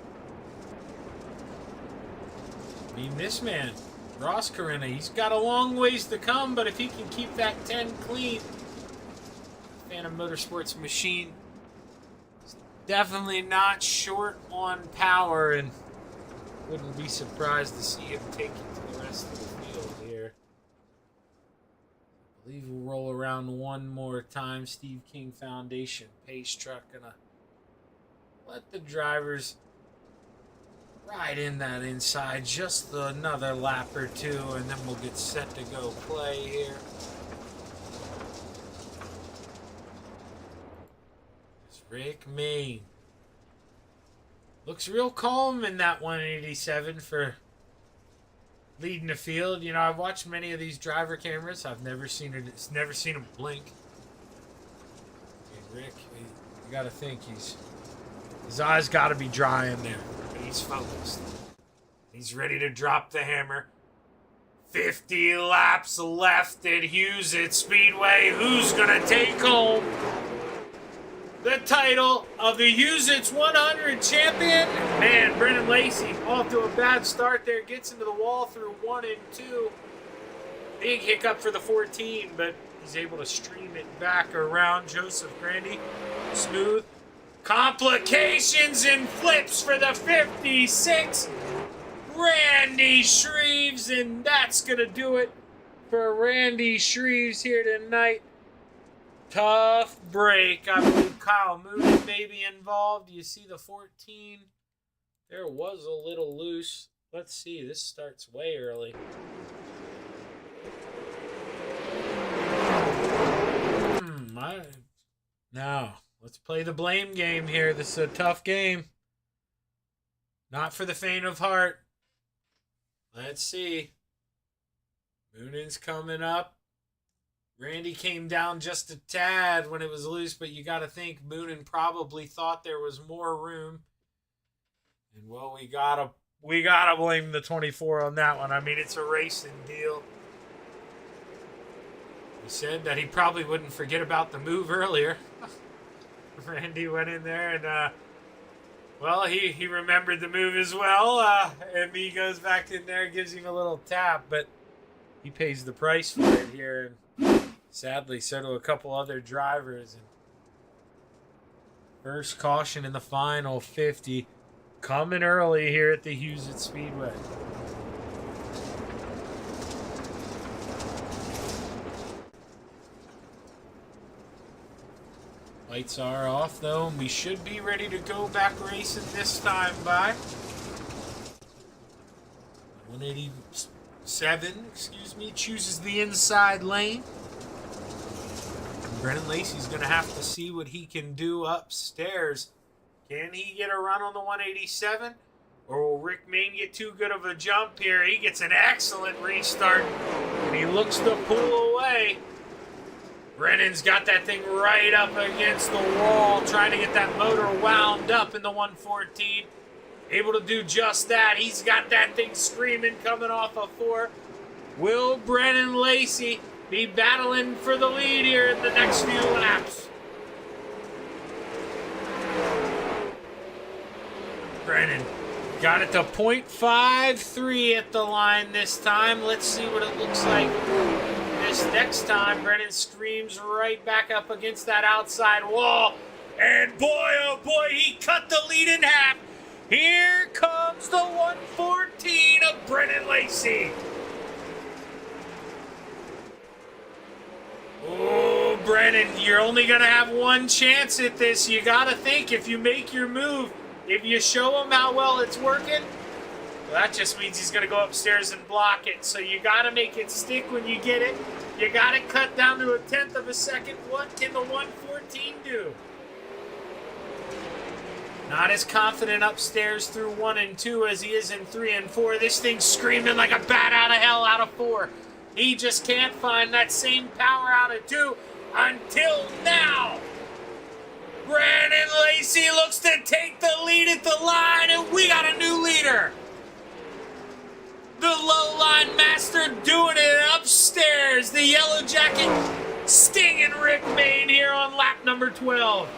S2: I mean, this man, Ross Korynta, he's got a long ways to come, but if he can keep that 10 clean, Phantom Motorsports machine is definitely not short on power, and wouldn't be surprised to see him take it to the rest of the field here. I believe we'll roll around one more time. Steve King Foundation Pace Truck gonna let the drivers ride in that inside just another lap or 2, and then we'll get set to go play here. It's Rick Mayne. Looks real calm in that 187 for leading the field. I've watched many of these driver cameras. I've never seen him blink. Hey, Rick, you got to think his eyes got to be dry in there. But he's focused. He's ready to drop the hammer. 50 laps left at Huset Speedway. Who's going to take home the title of the Huset's 100 champion? Man, Brendan Lacey off to a bad start there. Gets into the wall through 1 and 2. Big hiccup for the 14, but he's able to stream it back around. Joseph Grandy, smooth. Complications and flips for the 56. Randy Shreves, and that's going to do it for Randy Shreves here tonight. Tough break. I believe Kyle Mooney may be involved. You see the 14. There was a little loose. Let's see. This starts way early. No. Let's play the blame game here. This is a tough game. Not for the faint of heart. Let's see. Moonen's coming up. Randy came down just a tad when it was loose, but you got to think Moonen probably thought there was more room. And well, we gotta blame the 24 on that one. I mean, it's a racing deal. He said that he probably wouldn't forget about the move earlier. Randy went in there and well, he remembered the move as well. And he goes back in there, gives him a little tap, but he pays the price for it here. And sadly, so do a couple other drivers. And first caution in the final 50. Coming early here at the Huset Speedway. Lights are off though, and we should be ready to go back racing this time by 187, chooses the inside lane. Brennan Lacey's going to have to see what he can do upstairs. Can he get a run on the 187? Or will Rick Mayne get too good of a jump here? He gets an excellent restart, and he looks to pull away. Brennan's got that thing right up against the wall, trying to get that motor wound up in the 114. Able to do just that. He's got that thing screaming coming off of 4. Will Brennan Lacey be battling for the lead here in the next few laps? Brennan got it to 0.53 at the line this time. Let's see what it looks like this next time. Brennan screams right back up against that outside wall. And boy, oh boy, he cut the lead in half. Here comes the 114 of Brennan Lacey. Oh, Brennan, you're only going to have one chance at this. You got to think, if you make your move, if you show him how well it's working, well, that just means he's going to go upstairs and block it. So you got to make it stick when you get it. You got to cut down to 1/10 of a second. What can the 114 do? Not as confident upstairs through 1 and 2 as he is in 3 and 4. This thing's screaming like a bat out of hell out of 4. He just can't find that same power out of 2 until now. Brennan Lacey looks to take the lead at the line, and we got a new leader. The low line master doing it upstairs. The yellow jacket stinging Rick Mayne here on lap number 12.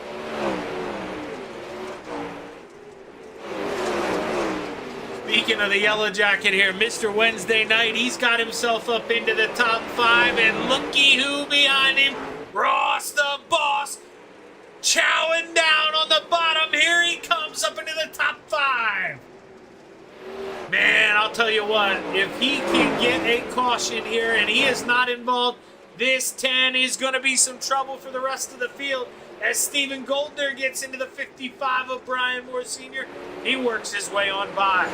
S2: Speaking of the yellow jacket here, Mr. Wednesday Night, he's got himself up into the top 5, and looky who behind him, Ross the Boss, chowing down on the bottom. Here he comes up into the top 5. Man, I'll tell you what, if he can get a caution here and he is not involved, this 10 is going to be some trouble for the rest of the field. As Stephen Goldner gets into the 55 of Brian Moore Sr., he works his way on by.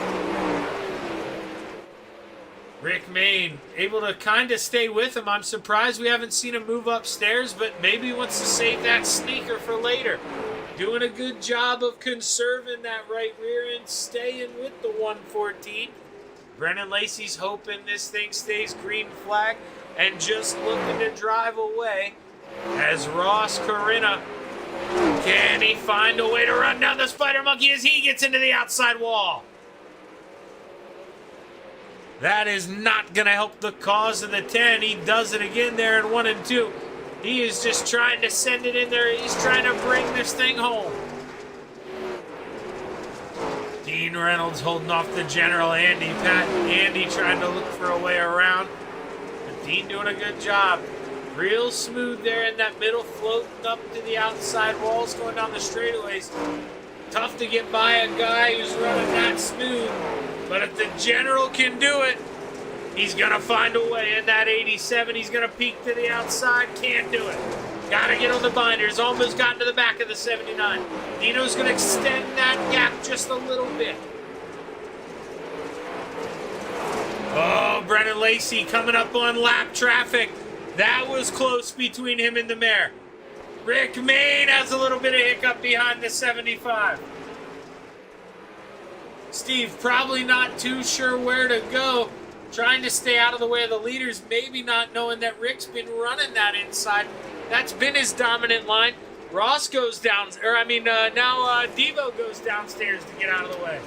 S2: Rick Mayne able to kind of stay with him. I'm surprised we haven't seen him move upstairs, but maybe he wants to save that sneaker for later. Doing a good job of conserving that right rear end, staying with the 114. Brennan Lacey's hoping this thing stays green flag and just looking to drive away as Ross Korynta. Can he find a way to run down the Spider Monkey as he gets into the outside wall? That is not going to help the cause of the 10. He does it again there in 1 and 2. He is just trying to send it in there. He's trying to bring this thing home. Dean Reynolds holding off the general Andy Patton. Andy trying to look for a way around. But Dean doing a good job. Real smooth there in that middle, floating up to the outside walls, going down the straightaways. Tough to get by a guy who's running that smooth. But if the general can do it, he's going to find a way. In that 87, he's going to peek to the outside. Can't do it. Got to get on the binders. Almost gotten to the back of the 79. Dino's going to extend that gap just a little bit. Oh, Brennan Lacey coming up on lap traffic. That was close between him and the mare. Rick Mayne has a little bit of hiccup behind the 75. Steve probably not too sure where to go. Trying to stay out of the way of the leaders, maybe not knowing that Rick's been running that inside. That's been his dominant line. Ross goes down, now Devo goes downstairs to get out of the way.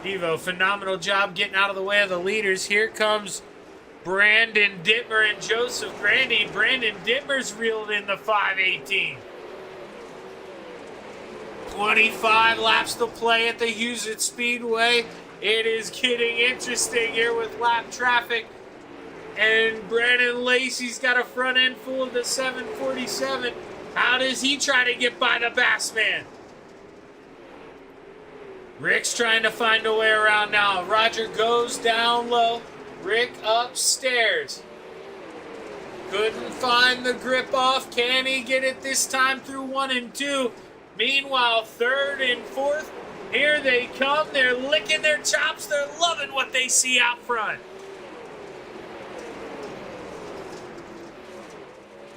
S2: Devo, phenomenal job getting out of the way of the leaders. Here comes Brandon Dittmer and Joseph Grandy. Brandon Dittmer's reeled in the 5:18. 25 laps to play at the Huset Speedway. It is getting interesting here with lap traffic. And Brandon Lacey's got a front end full of the 747. How does he try to get by the Bassman? Rick's trying to find a way around now. Roger goes down low. Rick upstairs. Couldn't find the grip off. Can he get it this time through 1 and 2? Meanwhile, 3rd and 4th, here they come. They're licking their chops. They're loving what they see out front.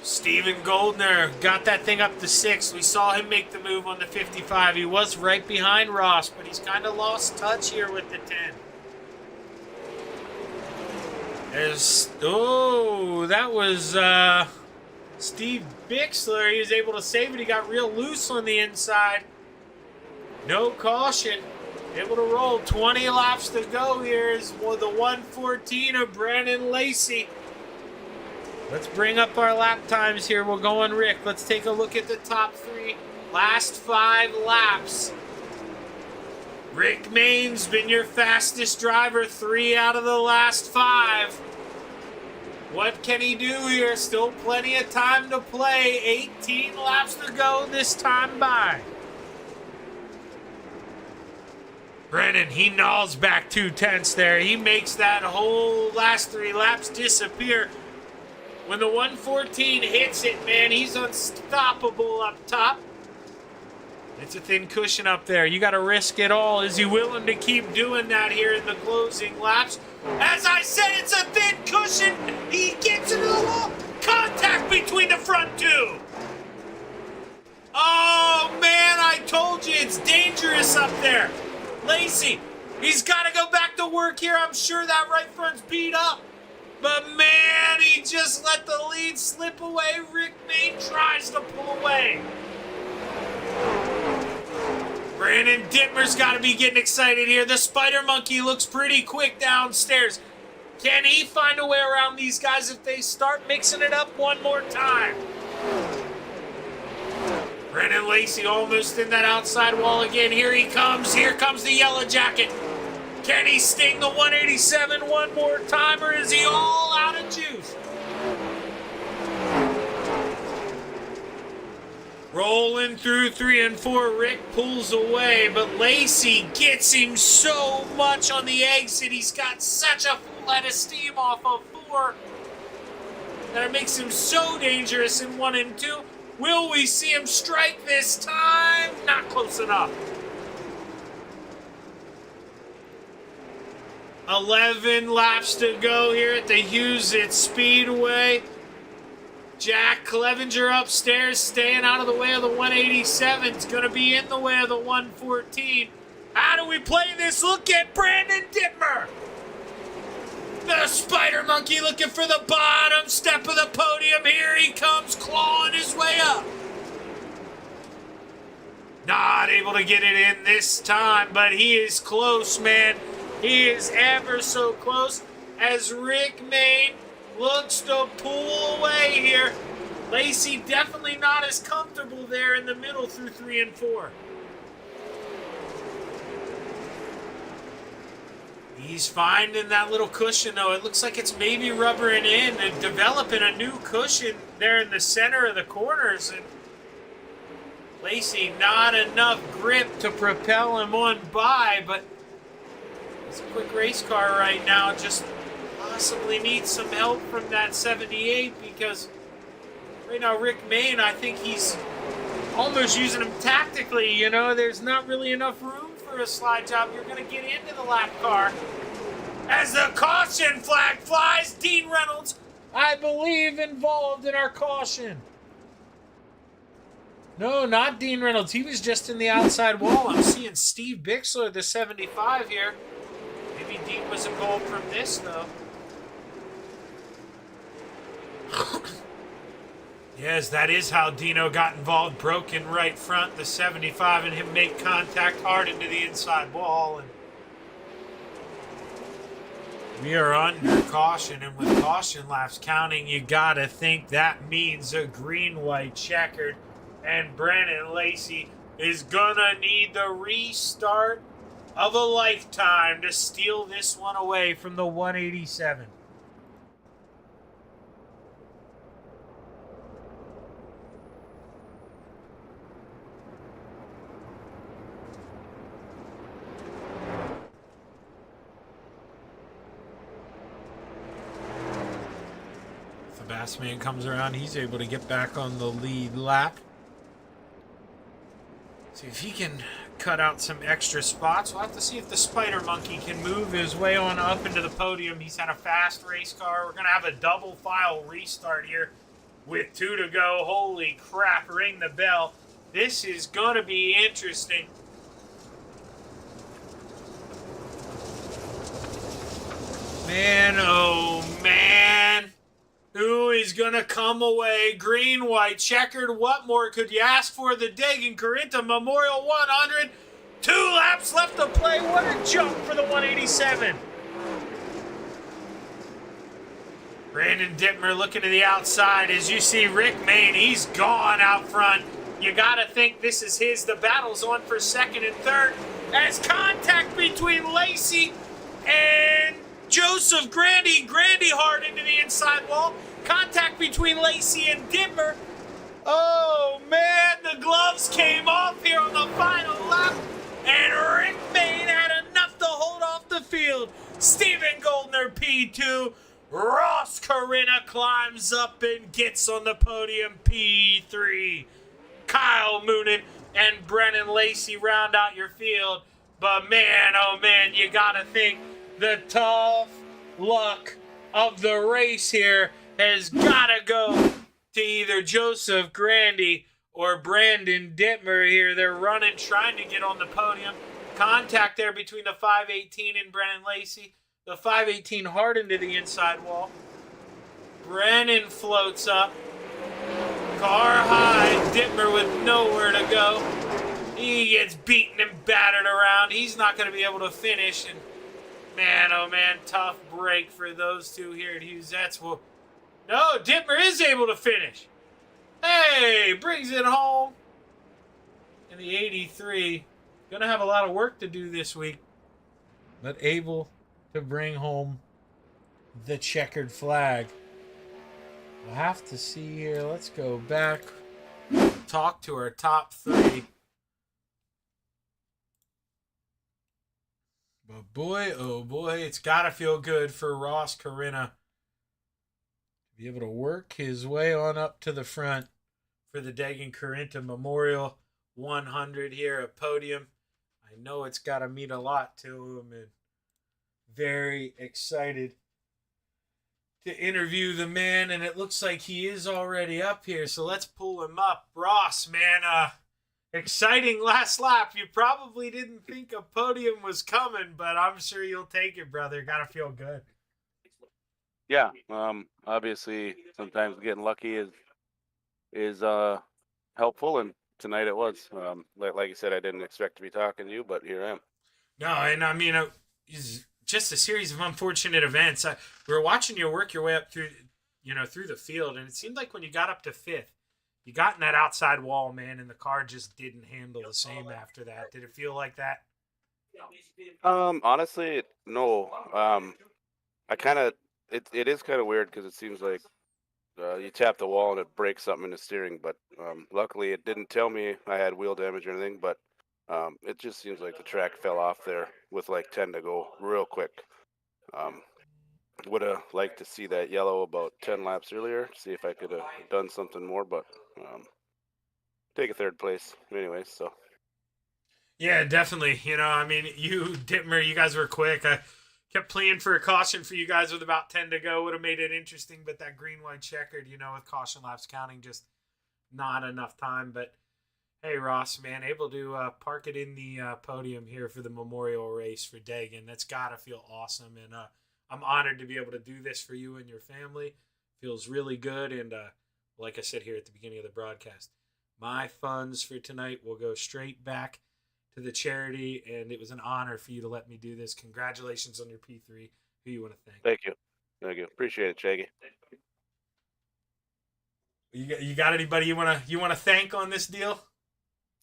S2: Steven Goldner got that thing up to 6. We saw him make the move on the 55. He was right behind Ross, but he's kind of lost touch here with the 10. That was Steve Bixler. He was able to save it. He got real loose on the inside. No caution. Able to roll. 20 laps to go here is the 114 of Brandon Lacey. Let's bring up our lap times here. We'll go on Rick. Let's take a look at the top 3. Last 5 laps. Rick Main's been your fastest driver 3 out of the last 5. What can he do here? Still plenty of time to play. 18 laps to go this time by. Brennan, he gnaws back 2/10 there. He makes that whole last 3 laps disappear. When the 114 hits it, man, he's unstoppable up top. It's a thin cushion up there. You got to risk it all. Is he willing to keep doing that here in the closing laps? As I said, it's a thin cushion. He gets into the wall. Contact between the front 2. Oh, man, I told you it's dangerous up there. Lacey, he's got to go back to work here. I'm sure that right front's beat up. But, man, he just let the lead slip away. Rick Main tries to pull away. Brandon Dittmer's got to be getting excited here. The Spider Monkey looks pretty quick downstairs. Can he find a way around these guys if they start mixing it up one more time? Brandon Lacey almost in that outside wall again. Here he comes. Here comes the Yellow Jacket. Can he sting the 187 one more time, or is he all out of juice? Rolling through 3 and 4, Rick pulls away, but Lacey gets him so much on the exit. He's got such a full head of steam off of 4 that it makes him so dangerous in 1 and 2. Will we see him strike this time? Not close enough. 11 laps to go here at the Huset Speedway. Jack Clevenger upstairs, staying out of the way of the 187. It's going to be in the way of the 114. How do we play this? Look at Brandon Dittmer. The Spider Monkey looking for the bottom step of the podium. Here he comes, clawing his way up. Not able to get it in this time, but he is close, man. He is ever so close as Rick Main looks to pull away here. Lacey definitely not as comfortable there in the middle through 3 and 4. He's finding that little cushion, though. It looks like it's maybe rubbering in and developing a new cushion there in the center of the corners. And Lacey, not enough grip to propel him on by, but it's a quick race car right now. Just possibly needs some help from that 78 because right now Rick Main, I think he's almost using him tactically. You know, there's not really enough room for a slide job. You're going to get into the lap car. As the caution flag flies, Dean Reynolds, I believe, involved in our caution. No, not Dean Reynolds. He was just in the outside wall. I'm seeing Steve Bixler, the 75 here. Maybe Dean was involved from this, though. Yes, that is how Dino got involved. Broken right front, the 75, and him make contact hard into the inside wall. And we are under caution, and with caution laps counting, you gotta think that means a green-white checkered. And Brandon Lacey is gonna need the restart of a lifetime to steal this one away from the 187. If the Bassman comes around, he's able to get back on the lead lap. See if he can cut out some extra spots. We'll have to see if the Spider Monkey can move his way on up into the podium. He's had a fast race car. We're going to have a double file restart here with 2 to go. Holy crap, ring the bell. This is going to be interesting. Man, oh man. Who is going to come away green, white, checkered? What more could you ask for? The Dagen Korynta Memorial 100. 2 laps left to play. What a jump for the 187. Brandon Dittmer looking to the outside. As you see Rick Mayne, he's gone out front. You got to think this is his. The battle's on for second and third. As contact between Lacey and Joseph Grandy hard into the inside wall. Contact between Lacey and Dittmer. Oh, man, the gloves came off here on the final lap. And Rick Mayne had enough to hold off the field. Stephen Goldner, P2. Ross Korynta climbs up and gets on the podium, P3. Kyle Moonen and Brennan Lacey round out your field. But, man, oh, man, you got to think the tough luck of the race here has got to go to either Joseph Grandy or Brandon Dittmer here. They're running, trying to get on the podium. Contact there between the 518 and Brennan Lacey. The 518 hard into the inside wall. Brennan floats up. Car high. Dittmer with nowhere to go. He gets beaten and battered around. He's not going to be able to finish. And man, oh man, tough break for those two here at Huset. Well, no, Dittmer is able to finish. Hey, brings it home. And the 83, gonna have a lot of work to do this week, but able to bring home the checkered flag. We'll have to see here. Let's go back, talk to our top 3. But boy, oh boy, it's got to feel good for Ross Korynta to be able to work his way on up to the front for the Dagen Korynta Memorial 100 here at podium. I know it's got to mean a lot to him, and very excited to interview the man, and it looks like he is already up here, so let's pull him up. Ross, man, exciting last lap. You probably didn't think a podium was coming, but I'm sure you'll take it, brother. Gotta feel good.
S4: Yeah, obviously sometimes getting lucky is helpful, and tonight it was. Like you said, I didn't expect to be talking to you, but here I am.
S2: No, and I mean, it's just a series of unfortunate events. We were watching you work your way up through the field, and it seemed like when you got up to 5th, you got in that outside wall, man, and the car just didn't handle the same after that. Did it feel like that?
S4: Honestly, no. It is kind of weird because it seems like you tap the wall and it breaks something in the steering, but luckily it didn't tell me I had wheel damage or anything, but it just seems like the track fell off there with like 10 to go real quick. Would have liked to see that yellow about 10 laps earlier, see if I could have done something more, but take a 3rd place anyways, so.
S2: Yeah, definitely. I mean, you, Dittmer, you guys were quick. I kept playing for a caution for you guys with about 10 to go. Would have made it interesting, but that green-white checkered, with caution laps counting, just not enough time. But Hey, Ross, man, able to park it in the podium here for the memorial race for Dagen. That's got to feel awesome. And I'm honored to be able to do this for you and your family. Feels really good. And like I said here at the beginning of the broadcast, my funds for tonight will go straight back to the charity. And it was an honor for you to let me do this. Congratulations on your P3. Who you want to thank?
S4: Thank you. Thank you. Appreciate it, Shaggy.
S2: You got anybody you wanna thank on this deal?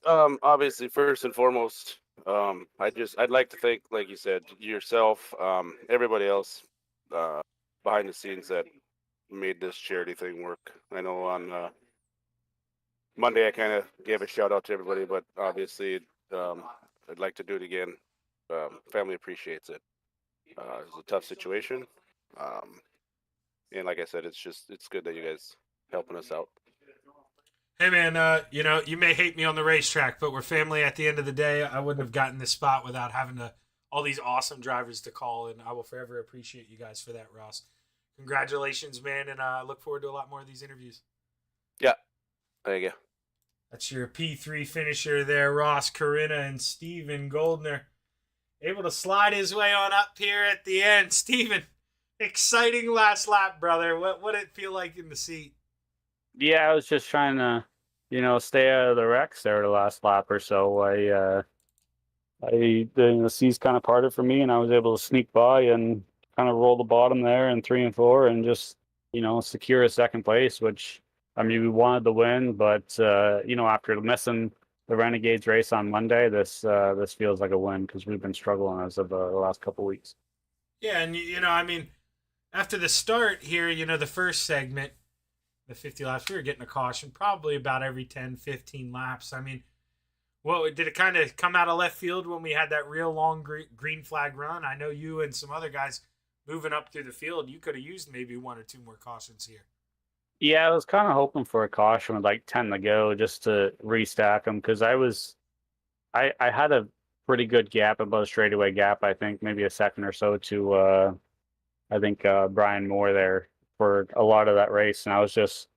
S4: Obviously, first and foremost, I'd like to thank, like you said, yourself, everybody else, behind the scenes that made this charity thing work. I know on Monday I kind of gave a shout out to everybody, but obviously, I'd like to do it again. Family appreciates it. It's a tough situation, and like I said, it's good that you guys helping us out.
S2: Hey man, you may hate me on the racetrack, but we're family at the end of the day. I wouldn't have gotten this spot without having all these awesome drivers to call, and I will forever appreciate you guys for that, Ross. Congratulations, man, and I look forward to a lot more of these interviews.
S4: Yeah, thank you.
S2: That's your P3 finisher there, Ross, Korynta, and Steven Goldner. Able to slide his way on up here at the end. Steven, exciting last lap, brother. What did it feel like in the seat?
S5: Yeah, I was just trying to, stay out of the wrecks there the last lap or so. The seas kind of parted for me, and I was able to sneak by and kind of roll the bottom there in 3 and 4, and just, secure a second place. Which, I mean, we wanted to win, but after missing the Renegades race on Monday, this feels like a win because we've been struggling as of the last couple weeks.
S2: Yeah, and after the start here, the first segment, the 50 laps, we were getting a caution probably about every 10, 15 laps. I mean, did it kind of come out of left field when we had that real long green flag run? I know you and some other guys moving up through the field, you could have used maybe 1 or 2 more cautions here.
S5: Yeah, I was kind of hoping for a caution with like 10 to go just to restack them, because I had a pretty good gap, about a straightaway gap, I think, maybe a second or so to Brian Moore there for a lot of that race, and I was just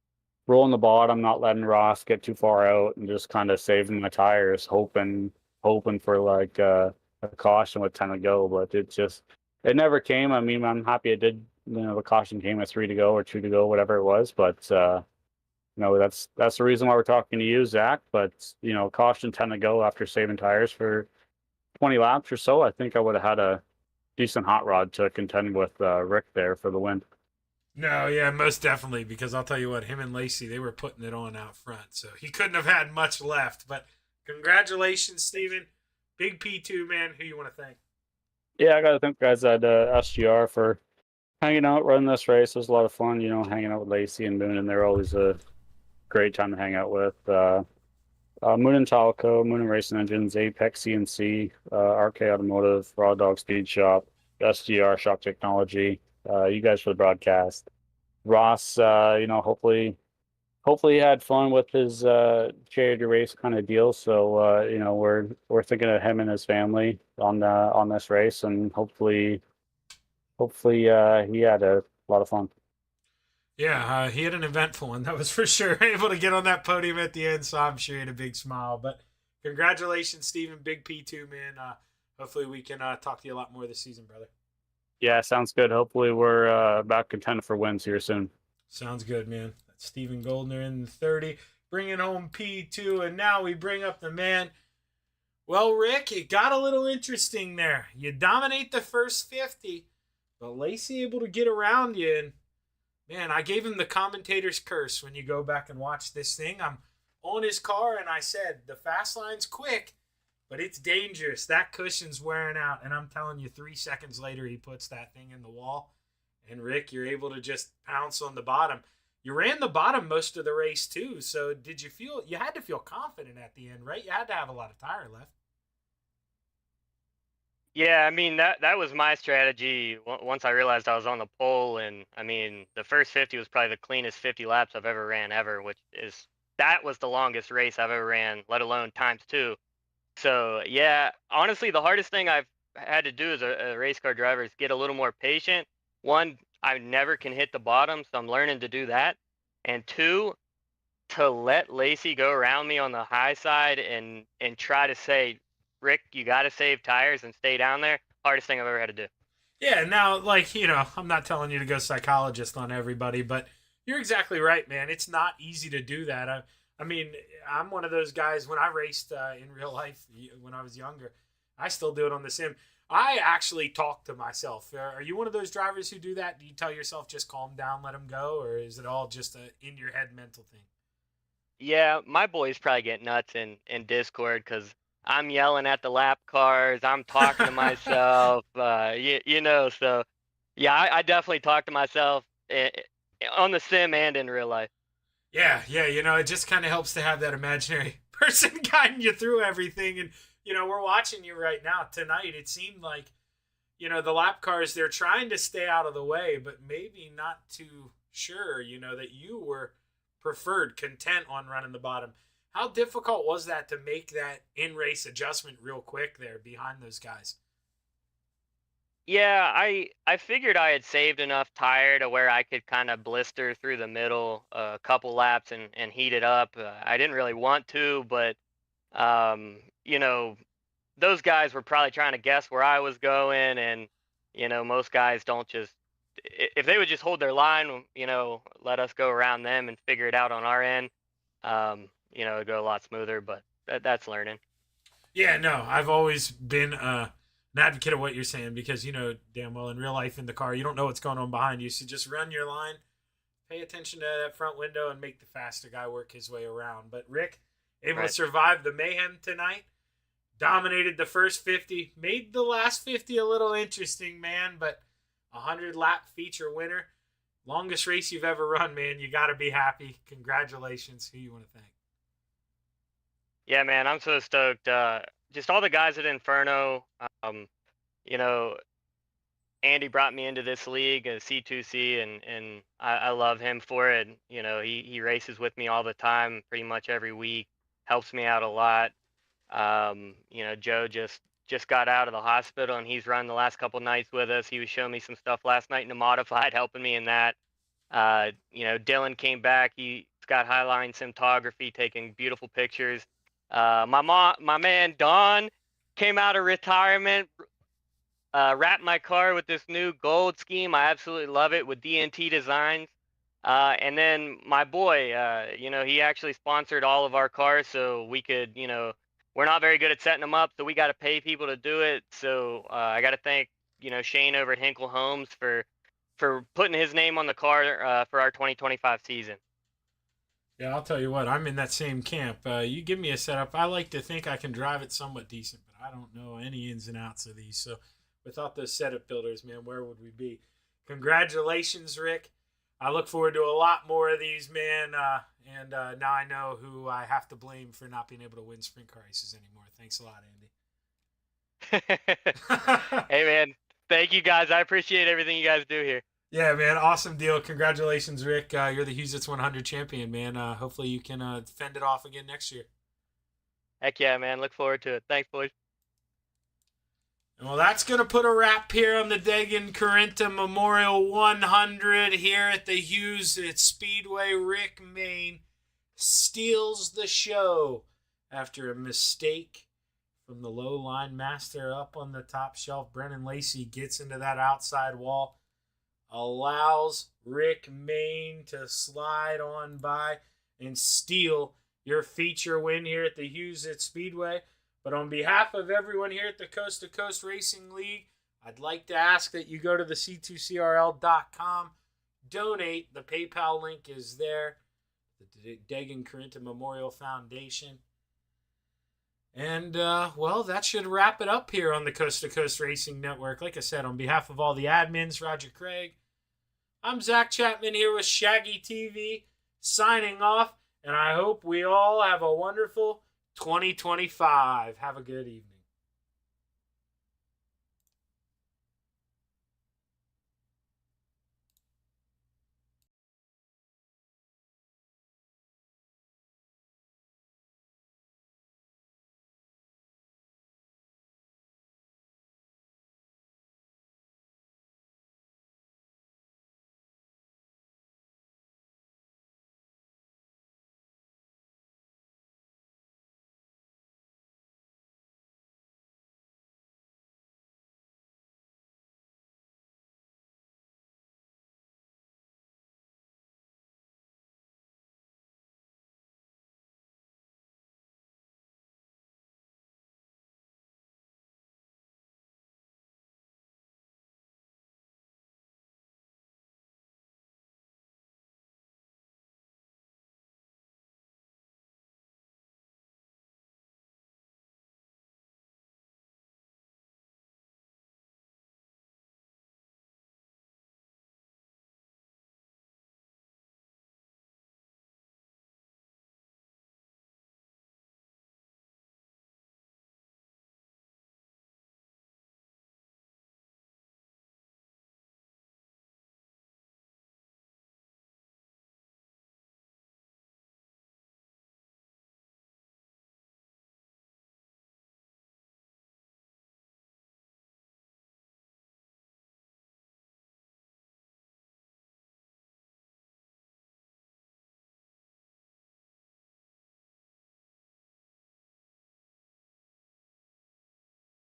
S5: rolling the bottom, not letting Ross get too far out, and just kind of saving my tires, hoping for like a caution with 10 to go, but it never came. I mean, I'm happy it did. The caution came at 3 to go or 2 to go, whatever it was, but that's the reason why we're talking to you, Zach. But caution 10 to go after saving tires for 20 laps or so, I think I would have had a decent hot rod to contend with Rick there for the win.
S2: No, yeah, most definitely, because I'll tell you what, him and Lacey, they were putting it on out front, so he couldn't have had much left. But congratulations, Steven. Big P2, man. Who you want to thank?
S5: Yeah, I got to thank guys at SGR for hanging out, running this race. It was a lot of fun, hanging out with Lacey and Moon, and they're always a great time to hang out with. Moon and Talco, Moon and Racing Engines, Apex CNC, RK Automotive, Raw Dog Speed Shop, SGR Shop Technology, you guys for the broadcast. Ross, hopefully he had fun with his charity race kind of deal. So we're thinking of him and his family on this race, and hopefully he had a lot of fun.
S2: Yeah, he had an eventful one, that was for sure. Able to get on that podium at the end, so I'm sure he had a big smile. But congratulations, Steven. Big P2, man. Hopefully we can talk to you a lot more this season, brother.
S5: Yeah, sounds good. Hopefully we're back contending for wins here soon.
S2: Sounds good, man. That's Steven Goldner in the 30, bringing home P2, and now we bring up the man. Well, Rick, it got a little interesting there. You dominate the first 50, but Lacey able to get around you, and man, I gave him the commentator's curse when you go back and watch this thing. I'm on his car, and I said, the fast line's quick, but it's dangerous. That cushion's wearing out, and I'm telling you, 3 seconds later, he puts that thing in the wall. And, Rick, you're able to just pounce on the bottom. You ran the bottom most of the race, too, so did you feel – you had to feel confident at the end, right? You had to have a lot of tire left.
S6: Yeah, I mean, that was my strategy once I realized I was on the pole. And, I mean, the first 50 was probably the cleanest 50 laps I've ever ran ever, that was the longest race I've ever ran, let alone times 2. So, yeah, honestly, the hardest thing I've had to do as a race car driver is get a little more patient. 1, I never can hit the bottom, so I'm learning to do that. And 2, to let Lacey go around me on the high side and try to say, Rick, you got to save tires and stay down there. Hardest thing I've ever had to do.
S2: Yeah, now, like, I'm not telling you to go psychologist on everybody, but you're exactly right, man. It's not easy to do that. I mean, I'm one of those guys, when I raced in real life when I was younger, I still do it on the sim. I actually talk to myself. Are you one of those drivers who do that? Do you tell yourself just calm down, let them go, or is it all just a in your head mental thing?
S6: Yeah, my boys probably get nuts in Discord because I'm yelling at the lap cars. I'm talking to myself. So yeah, I definitely talk to myself on the sim and in real life.
S2: Yeah, it just kind of helps to have that imaginary person guiding you through everything. And, we're watching you right now. Tonight, it seemed like, the lap cars, they're trying to stay out of the way, but maybe not too sure, that you were preferred, content on running the bottom. How difficult was that to make that in-race adjustment real quick there behind those guys?
S6: Yeah, I figured I had saved enough tire to where I could kind of blister through the middle a couple laps and heat it up. I didn't really want to, but um, you know, those guys were probably trying to guess where I was going, and most guys don't just if they would just hold their line, let us go around them and figure it out on our end. It'd go a lot smoother, but that's learning.
S2: Yeah, no, I've always been an advocate of what you're saying because damn well in real life in the car you don't know what's going on behind you, so just run your line, pay attention to that front window, and make the faster guy work his way around. But Rick, able to survive the mayhem tonight, dominated the first 50, made the last 50 a little interesting, man. But 100-lap feature winner, longest race you've ever run, man. You got to be happy. Congratulations. Who you want to thank?
S6: Yeah, man, I'm so stoked. Just all the guys at Inferno. You know, Andy brought me into this league, C2C, and I love him for it. He races with me all the time, pretty much every week, helps me out a lot. Joe just got out of the hospital, and he's run the last couple nights with us. He was showing me some stuff last night in the modified, helping me in that. Dylan came back. He's got Highline Cinematography, taking beautiful pictures. My man Don came out of retirement, wrapped my car with this new gold scheme. I absolutely love it with DNT Designs. And then my boy, he actually sponsored all of our cars so we could, we're not very good at setting them up, so we got to pay people to do it. So I got to thank, Shane over at Hinkle Homes for putting his name on the car for our 2025 season.
S2: Yeah, I'll tell you what, I'm in that same camp. You give me a setup, I like to think I can drive it somewhat decent, but I don't know any ins and outs of these. So without those setup builders, man, where would we be? Congratulations, Rick. I look forward to a lot more of these, man. And now I know who I have to blame for not being able to win sprint car races anymore. Thanks a lot, Andy.
S6: Hey, man. Thank you, guys. I appreciate everything you guys do here.
S2: Yeah, man. Awesome deal. Congratulations, Rick. You're the Huset's 100 champion, man. Hopefully you can fend it off again next year.
S6: Heck yeah, man. Look forward to it. Thanks, boys.
S2: Well, that's going to put a wrap here on the Dagen Korynta Memorial 100 here at the Huset Speedway. Rick Mayne steals the show after a mistake from the low line master up on the top shelf. Brennan Lacey gets into that outside wall, allows Rick Mayne to slide on by and steal your feature win here at the Huset Speedway. But on behalf of everyone here at the Coast to Coast Racing League, I'd like to ask that you go to the C2CRL.com, donate. The PayPal link is there. The Dagen Korynta Memorial Foundation. And, that should wrap it up here on the Coast to Coast Racing Network. Like I said, on behalf of all the admins, Roger Craig, I'm Zach Chapman here with Shaggy TV, signing off. And I hope we all have a wonderful 2025. Have a good evening.